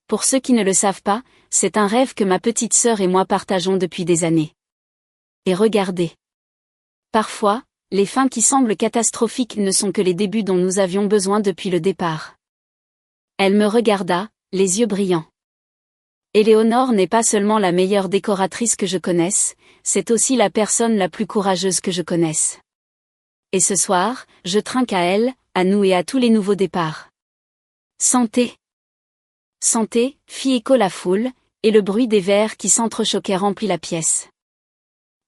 Speaker 1: Pour ceux qui ne le savent pas, c'est un rêve que ma petite sœur et moi partageons depuis des années. Et regardez. Parfois, les fins qui semblent catastrophiques ne sont que les débuts dont nous avions besoin depuis le départ. Elle me regarda, les yeux brillants. Éléonore n'est pas seulement la meilleure décoratrice que je connaisse, c'est aussi la personne la plus courageuse que je connaisse. Et ce soir, je trinque à elle, à nous et à tous les nouveaux départs. Santé. Santé, fit écho la foule, et le bruit des verres qui s'entrechoquaient remplit la pièce.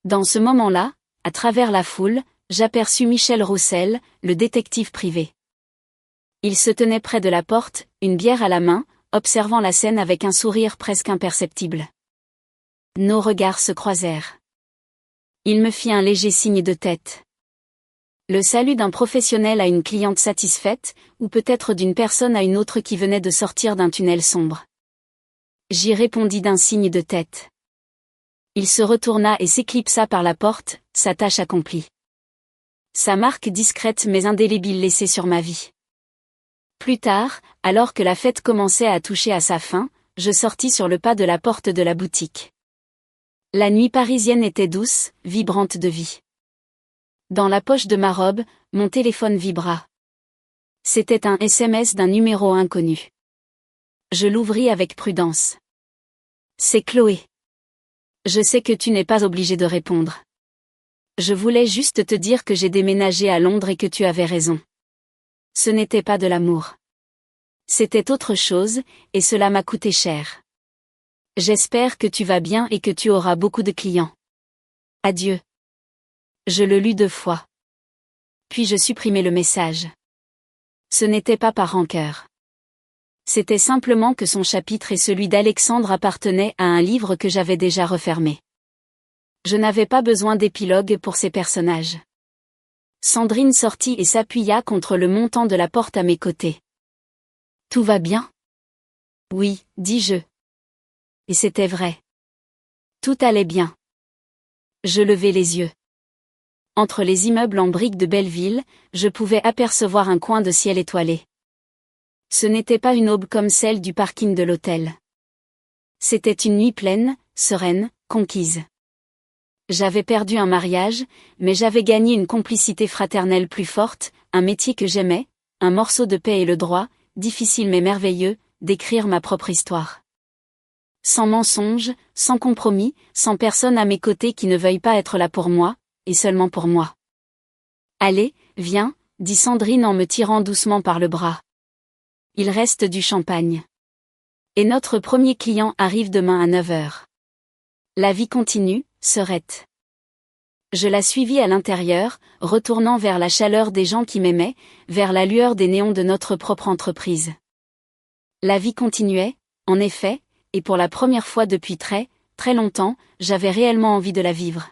Speaker 1: Dans ce moment-là, à travers la foule, j'aperçus Michel Roussel, le détective privé. Il se tenait près de la porte, une bière à la main, observant la scène avec un sourire presque imperceptible. Nos regards se croisèrent. Il me fit un léger signe de tête. Le salut d'un professionnel à une cliente satisfaite, ou peut-être d'une personne à une autre qui venait de sortir d'un tunnel sombre. J'y répondis d'un signe de tête. Il se retourna et s'éclipsa par la porte, sa tâche accomplie. Sa marque discrète mais indélébile laissée sur ma vie. Plus tard, alors que la fête commençait à toucher à sa fin, je sortis sur le pas de la porte de la boutique. La nuit parisienne était douce, vibrante de vie. Dans la poche de ma robe, mon téléphone vibra. C'était un SMS d'un numéro inconnu. Je l'ouvris avec prudence. C'est Chloé. Je sais que tu n'es pas obligé de répondre. Je voulais juste te dire que j'ai déménagé à Londres et que tu avais raison. Ce n'était pas de l'amour. C'était autre chose, et cela m'a coûté cher. J'espère que tu vas bien et que tu auras beaucoup de clients. Adieu. Je le lus 2 fois. Puis je supprimai le message. Ce n'était pas par rancœur. C'était simplement que son chapitre et celui d'Alexandre appartenaient à un livre que j'avais déjà refermé. Je n'avais pas besoin d'épilogue pour ces personnages. Sandrine sortit et s'appuya contre le montant de la porte à mes côtés. Tout va bien? Oui, dis-je. Et c'était vrai. Tout allait bien. Je levai les yeux. Entre les immeubles en briques de Belleville, je pouvais apercevoir un coin de ciel étoilé. Ce n'était pas une aube comme celle du parking de l'hôtel. C'était une nuit pleine, sereine, conquise. J'avais perdu un mariage, mais j'avais gagné une complicité fraternelle plus forte, un métier que j'aimais, un morceau de paix et le droit, difficile mais merveilleux, d'écrire ma propre histoire. Sans mensonge, sans compromis, sans personne à mes côtés qui ne veuille pas être là pour moi, et seulement pour moi. Allez, viens, dit Sandrine en me tirant doucement par le bras. Il reste du champagne. Et notre premier client arrive demain à 9h. La vie continue, Serette. Je la suivis à l'intérieur, retournant vers la chaleur des gens qui m'aimaient, vers la lueur des néons de notre propre entreprise. La vie continuait, en effet, et pour la première fois depuis très, très longtemps, j'avais réellement envie de la vivre.